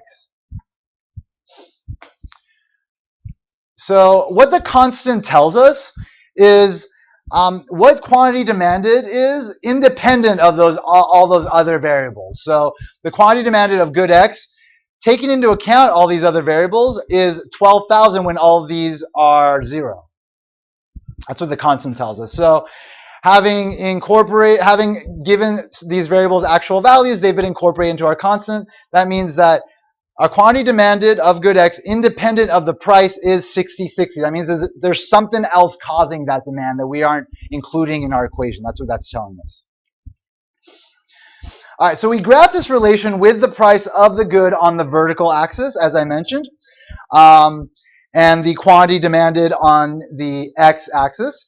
So what the constant tells us is What quantity demanded is independent of all those other variables. So the quantity demanded of good X, taking into account all these other variables, is 12,000 when all of these are 0. That's what the constant tells us. So having given these variables actual values, they've been incorporated into our constant. That means that our quantity demanded of good X, independent of the price, is 60/60. That means there's something else causing that demand that we aren't including in our equation. That's what that's telling us. All right, so we graph this relation with the price of the good on the vertical axis, as I mentioned, and the quantity demanded on the x-axis.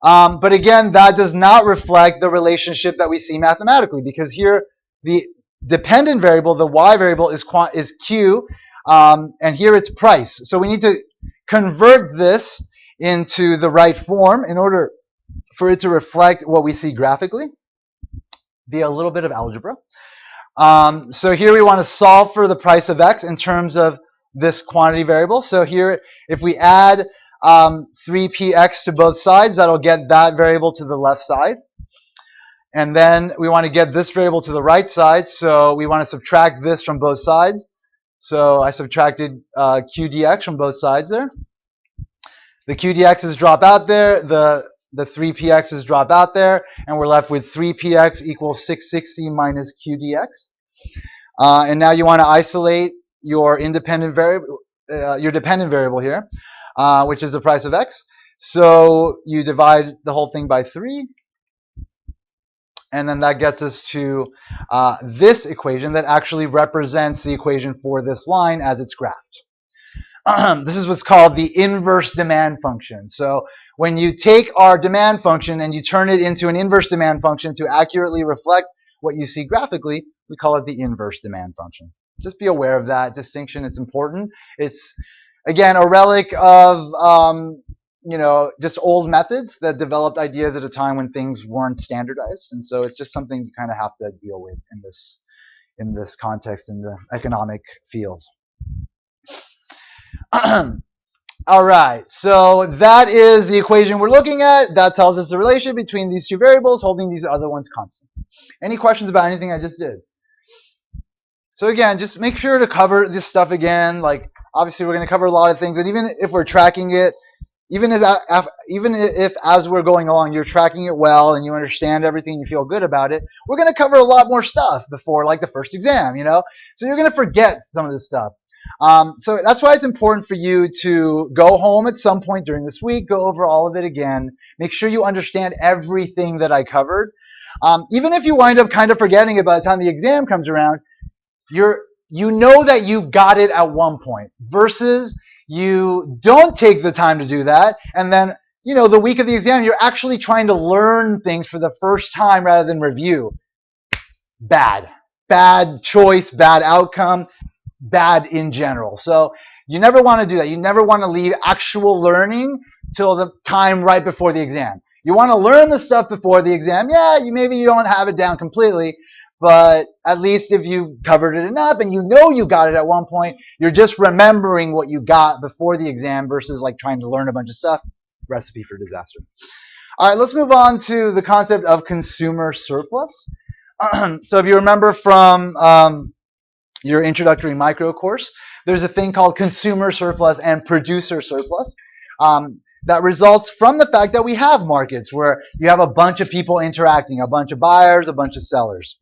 But again, that does not reflect the relationship that we see mathematically, because here the dependent variable, the y variable, is q, and here it's price. So we need to convert this into the right form in order for it to reflect what we see graphically via a little bit of algebra. So here we want to solve for the price of x in terms of this quantity variable. So here, if we add 3px to both sides, that'll get that variable to the left side. And then we want to get this variable to the right side, so we want to subtract this from both sides. So I subtracted q dx from both sides there. The q dx's drop out there, the 3px's drop out there, and we're left with 3px equals 660 minus q dx. And now you want to isolate your dependent variable here, which is the price of x. So you divide the whole thing by 3. And then that gets us to this equation that actually represents the equation for this line as it's graphed. This is what's called the inverse demand function. So when you take our demand function and you turn it into an inverse demand function to accurately reflect what you see graphically, we call it the inverse demand function. Just be aware of that distinction. It's important. It's, again, a relic of just old methods that developed ideas at a time when things weren't standardized, and so it's just something you kind of have to deal with in this context in the economic field. All right, so that is the equation we're looking at. That tells us the relation between these two variables, holding these other ones constant. Any questions about anything I just did? So again, just make sure to cover this stuff again. Like, obviously, we're going to cover a lot of things, and even if we're tracking it, even if as we're going along, you're tracking it well and you understand everything, you feel good about it, we're going to cover a lot more stuff before, like, the first exam, So you're going to forget some of this stuff. So that's why it's important for you to go home at some point during this week, go over all of it again, make sure you understand everything that I covered. Even if you wind up kind of forgetting it by the time the exam comes around, you know that you got it at one point, versus you don't take the time to do that, and then the week of the exam you're actually trying to learn things for the first time rather than review. Bad choice, bad outcome, bad in general. So you never want to do that. You never want to leave actual learning till the time right before the exam. You want to learn the stuff before the exam. Yeah, maybe you don't have it down completely, but at least if you've covered it enough and you got it at one point, you're just remembering what you got before the exam versus like trying to learn a bunch of stuff. Recipe for disaster. All right, let's move on to the concept of consumer surplus. So if you remember from your introductory micro course, there's a thing called consumer surplus and producer surplus. That results from the fact that we have markets where you have a bunch of people interacting, a bunch of buyers, a bunch of sellers.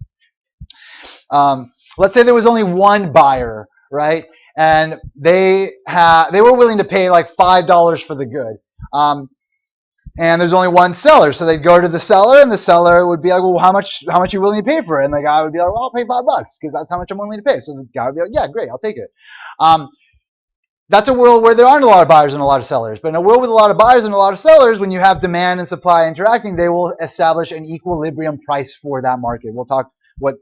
Let's say there was only one buyer, right? And they were willing to pay like $5 for the good. And there's only one seller, so they'd go to the seller, and the seller would be like, "Well, how much are you willing to pay for it?" And the guy would be like, "Well, I'll pay $5 because that's how much I'm willing to pay." So the guy would be like, "Yeah, great, I'll take it." That's a world where there aren't a lot of buyers and a lot of sellers. But in a world with a lot of buyers and a lot of sellers, when you have demand and supply interacting, they will establish an equilibrium price for that market. We'll talk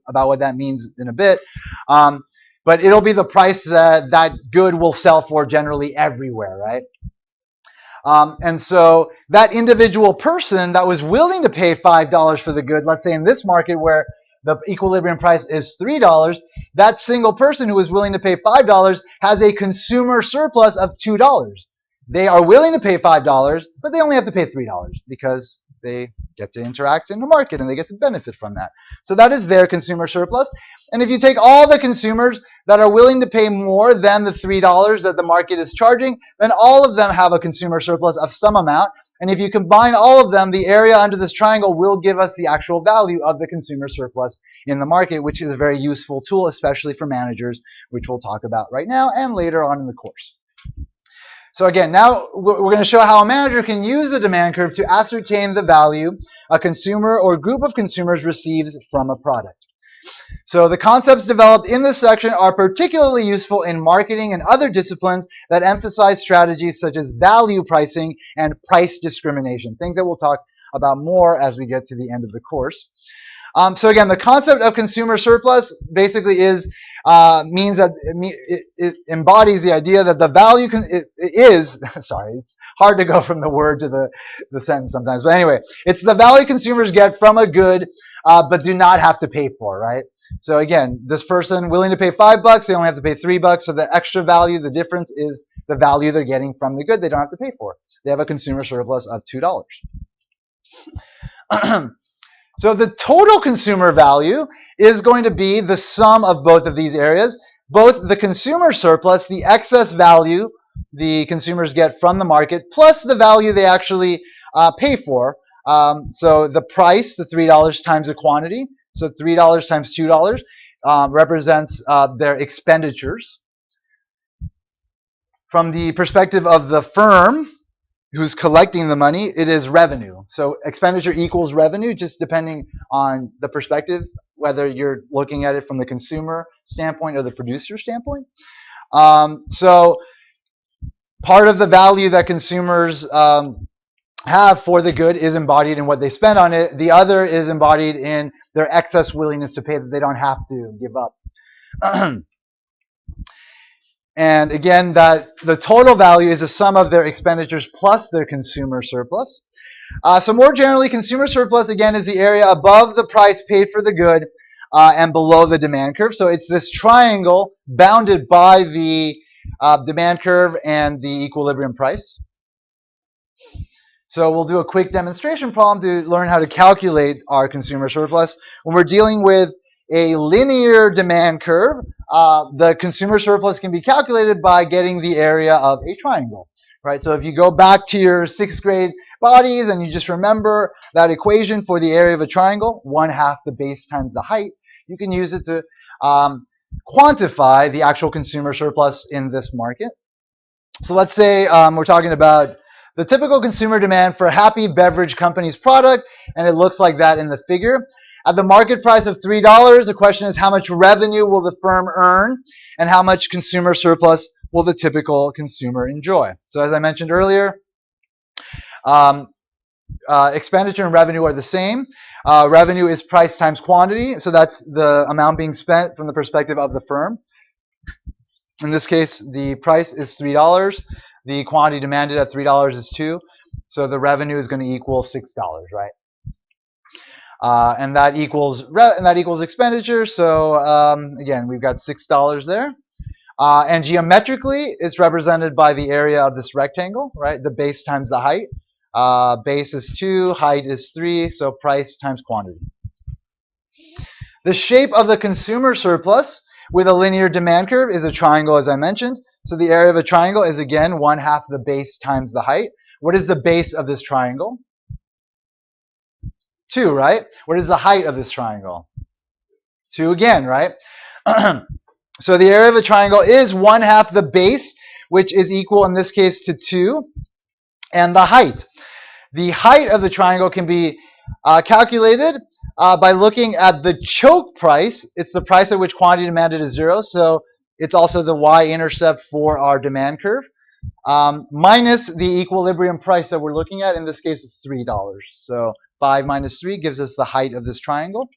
about what that means in a bit. But it'll be the price that good will sell for generally everywhere, right? And so that individual person that was willing to pay $5 for the good, let's say in this market where the equilibrium price is $3, that single person who is willing to pay $5 has a consumer surplus of $2. They are willing to pay $5, but they only have to pay $3 because they get to interact in the market and they get to benefit from that. So that is their consumer surplus. And if you take all the consumers that are willing to pay more than the $3 that the market is charging, then all of them have a consumer surplus of some amount. And if you combine all of them, the area under this triangle will give us the actual value of the consumer surplus in the market, which is a very useful tool, especially for managers, which we'll talk about right now and later on in the course. So again, now we're going to show how a manager can use the demand curve to ascertain the value a consumer or group of consumers receives from a product. So the concepts developed in this section are particularly useful in marketing and other disciplines that emphasize strategies such as value pricing and price discrimination, things that we'll talk about more as we get to the end of the course. So again, the concept of consumer surplus basically means that it embodies the idea that the value is sorry, it's hard to go from the word to the sentence sometimes, but anyway, it's the value consumers get from a good but do not have to pay for, right? So again, this person willing to pay $5, they only have to pay $3. So the extra value, the difference is the value they're getting from the good they don't have to pay for. They have a consumer surplus of $2. So the total consumer value is going to be the sum of both of these areas, both the consumer surplus, the excess value the consumers get from the market, plus the value they actually pay for. So the price, the $3 times the quantity, so $3 times $2 represents their expenditures. From the perspective of the firm who's collecting the money, it is revenue. So expenditure equals revenue, just depending on the perspective, whether you're looking at it from the consumer standpoint or the producer standpoint. So part of the value that consumers have for the good is embodied in what they spend on it. The other is embodied in their excess willingness to pay that they don't have to give up. And again, that the total value is a sum of their expenditures plus their consumer surplus. So more generally, consumer surplus, again, is the area above the price paid for the good and below the demand curve. So it's this triangle bounded by the demand curve and the equilibrium price. So we'll do a quick demonstration problem to learn how to calculate our consumer surplus. When we're dealing with a linear demand curve, the consumer surplus can be calculated by getting the area of a triangle, right? So if you go back to your 6th grade bodies and you just remember that equation for the area of a triangle, 1/2 the base times the height, you can use it to quantify the actual consumer surplus in this market. So let's say we're talking about the typical consumer demand for a Happy Beverage Company's product, and it looks like that in the figure. At the market price of $3, the question is how much revenue will the firm earn and how much consumer surplus will the typical consumer enjoy? So as I mentioned earlier, expenditure and revenue are the same. Revenue is price times quantity, so that's the amount being spent from the perspective of the firm. In this case, the price is $3. The quantity demanded at $3 is 2. So the revenue is going to equal $6, right? And that equals expenditure. So again, we've got $6 there. And geometrically, it's represented by the area of this rectangle, right? The base times the height. Base is 2, height is 3, so price times quantity. The shape of the consumer surplus with a linear demand curve is a triangle, as I mentioned. So the area of a triangle is, again, 1/2 the base times the height. What is the base of this triangle? 2, right? What is the height of this triangle? 2 again, right? So the area of a triangle is 1/2 the base, which is equal in this case to 2, and the height. The height of the triangle can be calculated by looking at the choke price. It's the price at which quantity demanded is 0, so it's also the y-intercept for our demand curve, minus the equilibrium price that we're looking at. In this case, it's $3. So 5 minus 3 gives us the height of this triangle.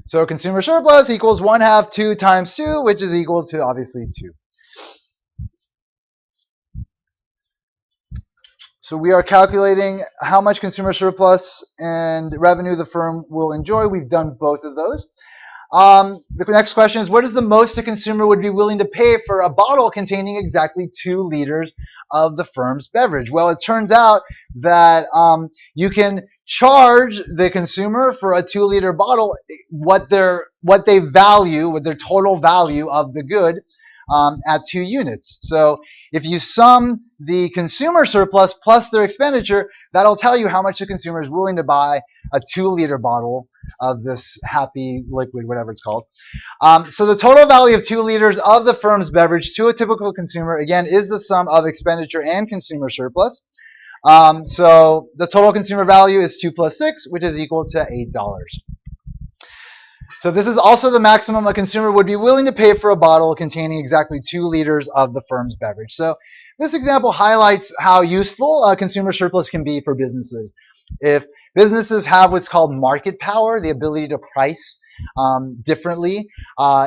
So consumer surplus equals 1/2 2 times 2, which is equal to, obviously, 2. So we are calculating how much consumer surplus and revenue the firm will enjoy. We've done both of those. The next question is, what is the most a consumer would be willing to pay for a bottle containing exactly 2 liters of the firm's beverage? Well, it turns out that you can charge the consumer for a 2-liter bottle what they value, what their total value of the good at 2 units. So if you sum the consumer surplus plus their expenditure, that'll tell you how much the consumer is willing to buy a 2-liter bottle of this happy liquid, whatever it's called. So the total value of 2 liters of the firm's beverage to a typical consumer, again, is the sum of expenditure and consumer surplus. So the total consumer value is 2 plus 6, which is equal to $8. So this is also the maximum a consumer would be willing to pay for a bottle containing exactly 2 liters of the firm's beverage. So this example highlights how useful consumer surplus can be for businesses. If businesses have what's called market power, the ability to price differently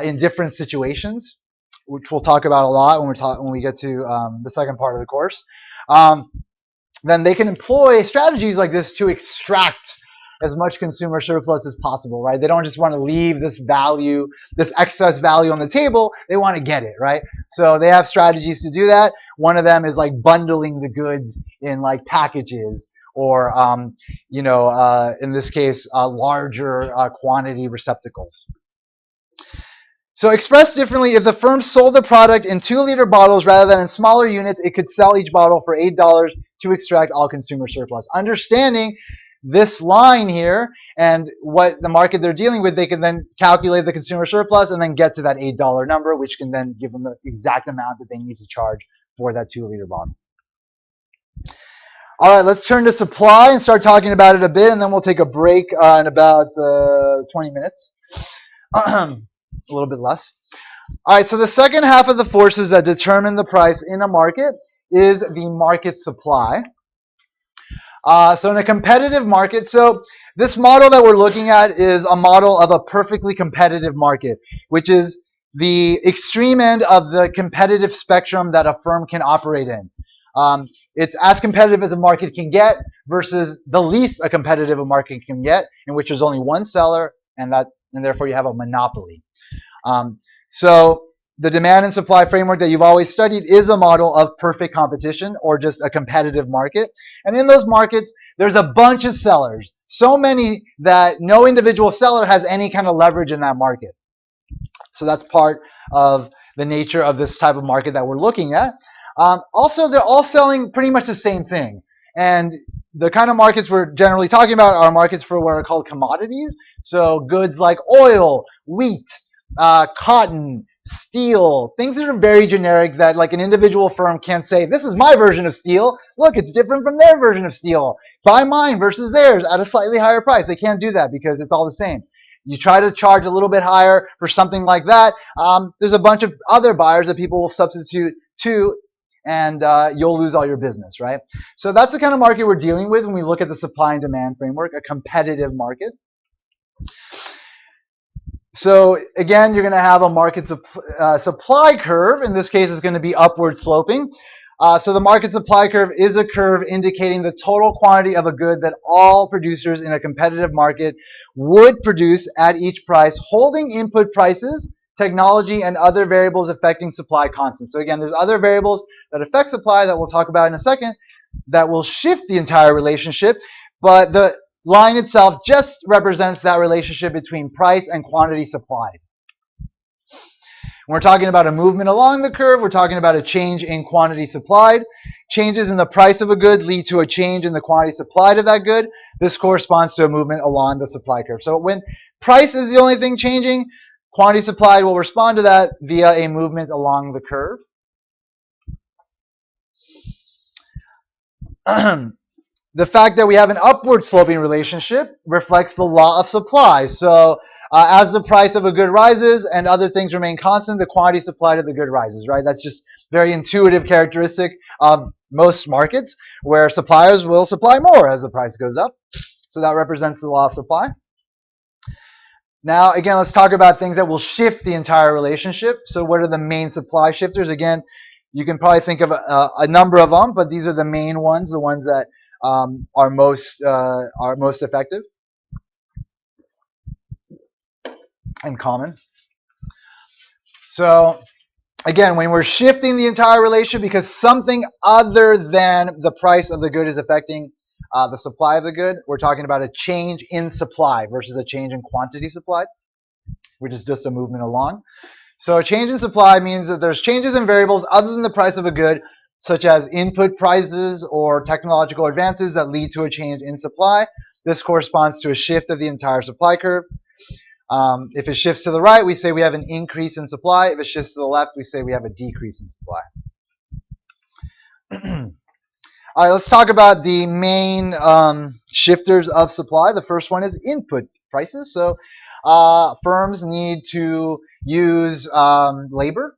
in different situations, which we'll talk about a lot when we get to the second part of the course, then they can employ strategies like this to extract as much consumer surplus as possible, right? They don't just want to leave this value, this excess value on the table. They want to get it, right? So they have strategies to do that. One of them is like bundling the goods in like packages, or in this case, larger quantity receptacles. So expressed differently, if the firm sold the product in 2-liter bottles rather than in smaller units, it could sell each bottle for $8 to extract all consumer surplus. Understanding this line here and what the market they're dealing with, they can then calculate the consumer surplus and then get to that $8 number, which can then give them the exact amount that they need to charge for that 2-liter bottle. All right, let's turn to supply and start talking about it a bit, and then we'll take a break in about 20 minutes. A little bit less. All right, so the second half of the forces that determine the price in a market is the market supply. So in a competitive market, so this model that we're looking at is a model of a perfectly competitive market, which is the extreme end of the competitive spectrum that a firm can operate in. It's as competitive as a market can get versus the least a competitive a market can get, in which there's only one seller, and therefore you have a monopoly. So the demand and supply framework that you've always studied is a model of perfect competition, or just a competitive market. And in those markets, there's a bunch of sellers, so many that no individual seller has any kind of leverage in that market. So that's part of the nature of this type of market that we're looking at. Also, they're all selling pretty much the same thing. And the kind of markets we're generally talking about are markets for what are called commodities. So goods like oil, wheat, cotton, steel, things that are very generic that like an individual firm can't say, this is my version of steel. Look, it's different from their version of steel. Buy mine versus theirs at a slightly higher price. They can't do that because it's all the same. You try to charge a little bit higher for something like that, there's a bunch of other buyers that people will substitute to, and you'll lose all your business, right? So that's the kind of market we're dealing with when we look at the supply and demand framework, a competitive market. So again, you're going to have a market supply curve. In this case, it's going to be upward sloping. So the market supply curve is a curve indicating the total quantity of a good that all producers in a competitive market would produce at each price, holding input prices, technology, and other variables affecting supply constants. So again, there's other variables that affect supply that we'll talk about in a second that will shift the entire relationship, but the line itself just represents that relationship between price and quantity supplied. When we're talking about a movement along the curve, we're talking about a change in quantity supplied. Changes in the price of a good lead to a change in the quantity supplied of that good. This corresponds to a movement along the supply curve. So when price is the only thing changing, quantity supplied will respond to that via a movement along the curve. The fact that we have an upward sloping relationship reflects the law of supply. So as the price of a good rises and other things remain constant, the quantity supplied of the good rises, right? That's just very intuitive characteristic of most markets, where suppliers will supply more as the price goes up. So that represents the law of supply. Now, again, let's talk about things that will shift the entire relationship. So what are the main supply shifters? Again, you can probably think of a number of them, but these are the main ones, the ones that are most effective. and common. So again, when we're shifting the entire relationship because something other than the price of the good is affecting the supply of the good, we're talking about a change in supply versus a change in quantity supplied, which is just a movement along. So a change in supply means that there's changes in variables other than the price of a good, such as input prices or technological advances that lead to a change in supply. This corresponds to a shift of the entire supply curve. If it shifts to the right, we say we have an increase in supply. If it shifts to the left, we say we have a decrease in supply. All right, let's talk about the main shifters of supply. The first one is input prices. So firms need to use labor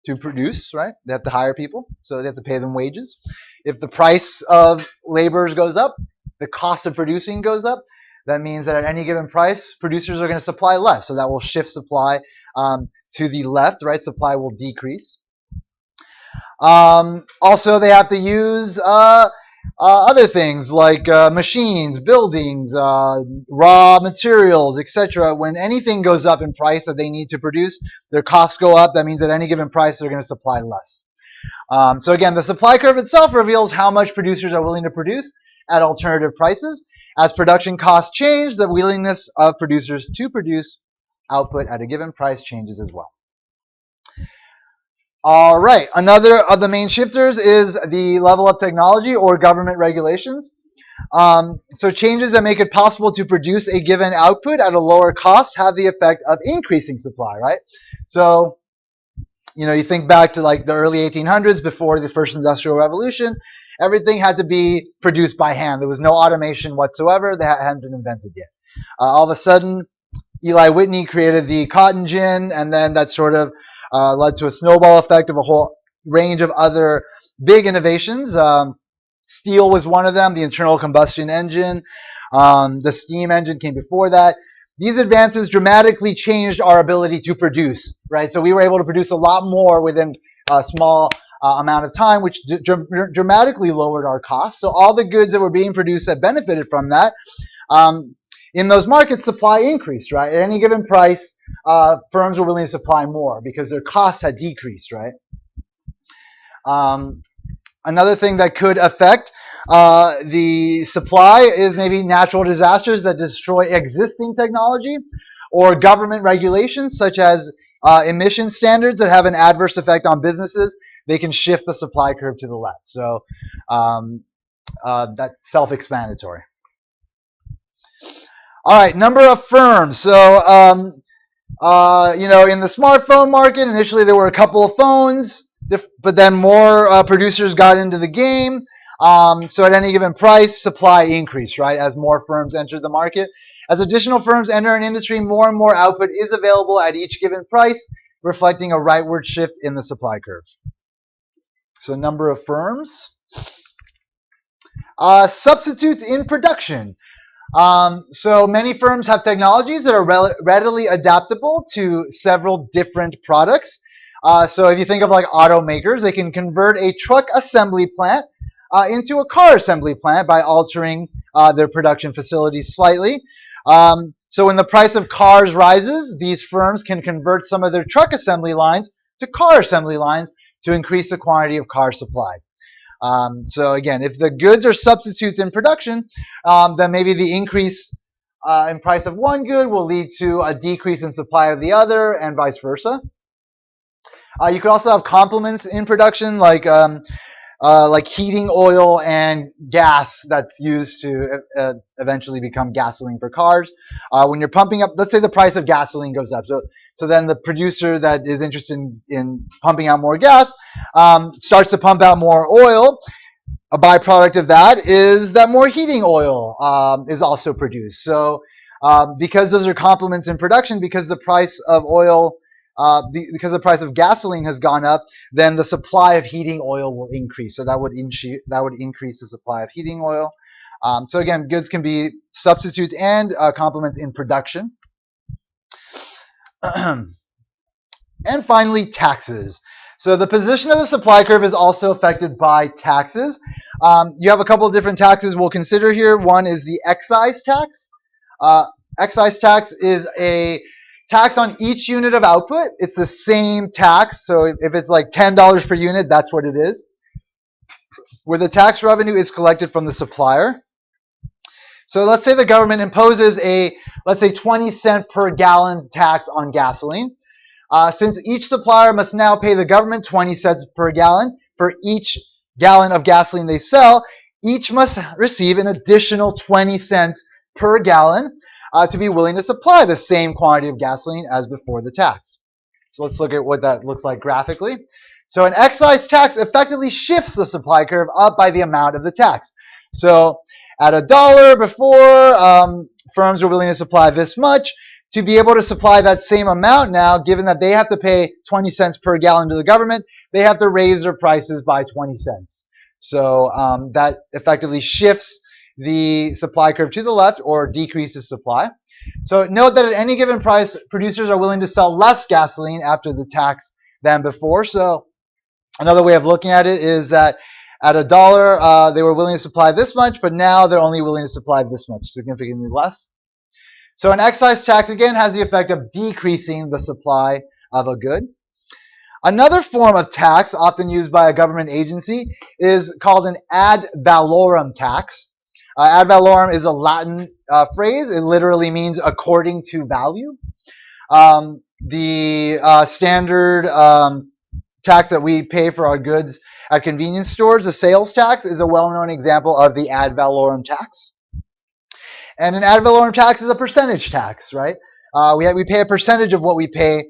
to produce, right? They have to hire people, so they have to pay them wages. If the price of laborers goes up, the cost of producing goes up. That means that at any given price, producers are going to supply less. So that will shift supply to the left, right? Supply will decrease. Also, they have to use other things like machines, buildings, raw materials, etc. When anything goes up in price that they need to produce, their costs go up. That means at any given price, they're going to supply less. So again, the supply curve itself reveals how much producers are willing to produce at alternative prices. As production costs change, the willingness of producers to produce output at a given price changes as well. All right, another of the main shifters is the level of technology or government regulations. So changes that make it possible to produce a given output at a lower cost have the effect of increasing supply, right? So, you think back to like the early 1800s before the first industrial revolution, everything had to be produced by hand. There was no automation whatsoever. That hadn't been invented yet. All of a sudden, Eli Whitney created the cotton gin, and then that sort of led to a snowball effect of a whole range of other big innovations. Steel was one of them, the internal combustion engine. The steam engine came before that. These advances dramatically changed our ability to produce, right? So we were able to produce a lot more within a small amount of time, which dramatically lowered our costs. So all the goods that were being produced that benefited from that, in those markets, supply increased, right? At any given price, firms were willing to supply more because their costs had decreased, right? Another thing that could affect the supply is maybe natural disasters that destroy existing technology or government regulations such as emission standards that have an adverse effect on businesses. They can shift the supply curve to the left. So that's self-explanatory. All right, number of firms. So, in the smartphone market, initially there were a couple of phones, but then more producers got into the game. So at any given price, supply increased, right, as more firms entered the market. As additional firms enter an industry, more and more output is available at each given price, reflecting a rightward shift in the supply curve. So number of firms. Substitutes in production. So many firms have technologies that are readily adaptable to several different products. So if you think of like automakers, they can convert a truck assembly plant into a car assembly plant by altering their production facilities slightly. So when the price of cars rises, these firms can convert some of their truck assembly lines to car assembly lines to increase the quantity of cars supplied. So again, if the goods are substitutes in production, then maybe the increase in price of one good will lead to a decrease in supply of the other, and vice versa. You could also have complements in production, like heating oil and gas that's used to eventually become gasoline for cars. When you're pumping up, let's say the price of gasoline goes up. So then the producer that is interested in pumping out more gas starts to pump out more oil. A byproduct of that is that more heating oil is also produced. So because those are complements in production, because the price of oil, because the price of gasoline has gone up, then the supply of heating oil will increase. So that would increase the supply of heating oil. So again, goods can be substitutes and complements in production. And finally, taxes. So the position of the supply curve is also affected by taxes. You have a couple of different taxes we'll consider here. One is the excise tax. Excise tax is a tax on each unit of output, it's the same tax. So if it's like $10 per unit, that's what it is. Where the tax revenue is collected from the supplier. So let's say the government imposes let's say 20 cent per gallon tax on gasoline. Since each supplier must now pay the government 20 cents per gallon for each gallon of gasoline they sell, each must receive an additional 20 cents per gallon to be willing to supply the same quantity of gasoline as before the tax. So let's look at what that looks like graphically. So an excise tax effectively shifts the supply curve up by the amount of the tax. So at $1 before, firms were willing to supply this much. To be able to supply that same amount now, given that they have to pay 20 cents per gallon to the government, they have to raise their prices by 20 cents. So that effectively shifts the supply curve to the left or decreases supply. So note that at any given price, producers are willing to sell less gasoline after the tax than before. So another way of looking at it is that at $1, they were willing to supply this much, but now they're only willing to supply this much, significantly less. So an excise tax, again, has the effect of decreasing the supply of a good. Another form of tax often used by a government agency is called an ad valorem tax. Ad valorem is a Latin phrase. It literally means according to value. The standard tax that we pay for our goods at convenience stores, the sales tax, is a well-known example of the ad valorem tax. And an ad valorem tax is a percentage tax, right? We pay a percentage of what we pay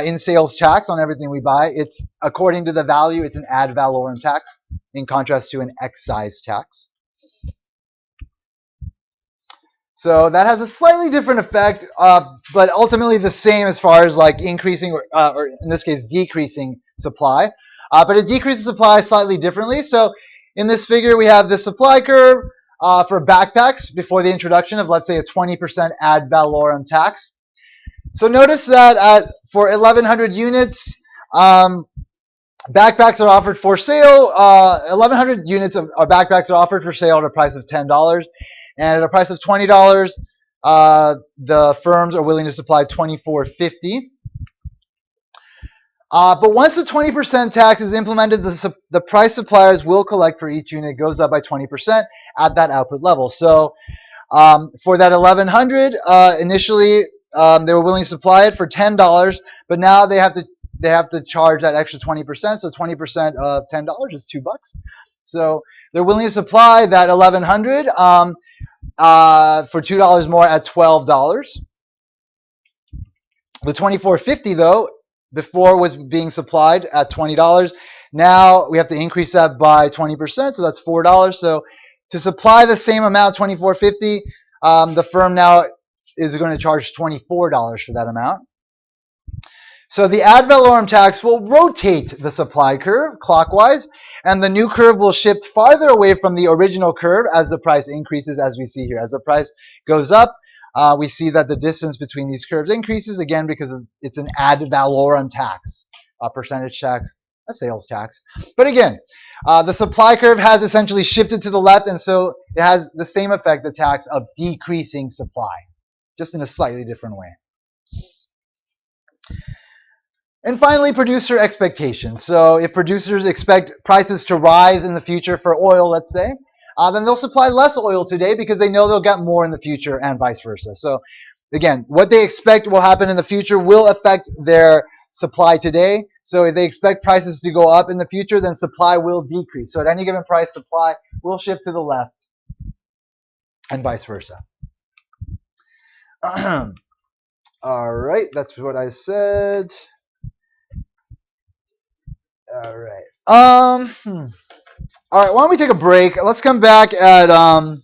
in sales tax on everything we buy. It's according to the value. It's an ad valorem tax in contrast to an excise tax. So that has a slightly different effect, but ultimately the same as far as like increasing or in this case decreasing supply. But it decreases supply slightly differently. So in this figure we have the supply curve for backpacks before the introduction of, let's say, a 20% ad valorem tax. So notice that for 1,100 units, backpacks are offered for sale. 1,100 units of backpacks are offered for sale at a price of $10. And at a price of $20, the firms are willing to supply $24.50. But once the 20% tax is implemented, the price suppliers will collect for each unit goes up by 20% at that output level. So for that 1,100, initially they were willing to supply it for $10, but now they have to charge that extra 20%. So 20% of $10 is $2. So they're willing to supply that 1,100 for $2 more at $12. The $24.50 though, before was being supplied at $20. Now we have to increase that by 20%, so that's $4. So to supply the same amount, $24.50, the firm now is going to charge $24 for that amount. So the ad valorem tax will rotate the supply curve clockwise, and the new curve will shift farther away from the original curve as the price increases, as we see here. As the price goes up, we see that the distance between these curves increases, again, because it's an ad valorem tax, a percentage tax, a sales tax. But again, the supply curve has essentially shifted to the left, and so it has the same effect, the tax, of decreasing supply, just in a slightly different way. And finally, producer expectations. So if producers expect prices to rise in the future for oil, let's say, then they'll supply less oil today because they know they'll get more in the future and vice versa. So again, what they expect will happen in the future will affect their supply today. So if they expect prices to go up in the future, then supply will decrease. So at any given price, supply will shift to the left and vice versa. All right, that's what I said. All right. All right. Why don't we take a break? Let's come back at 8:30.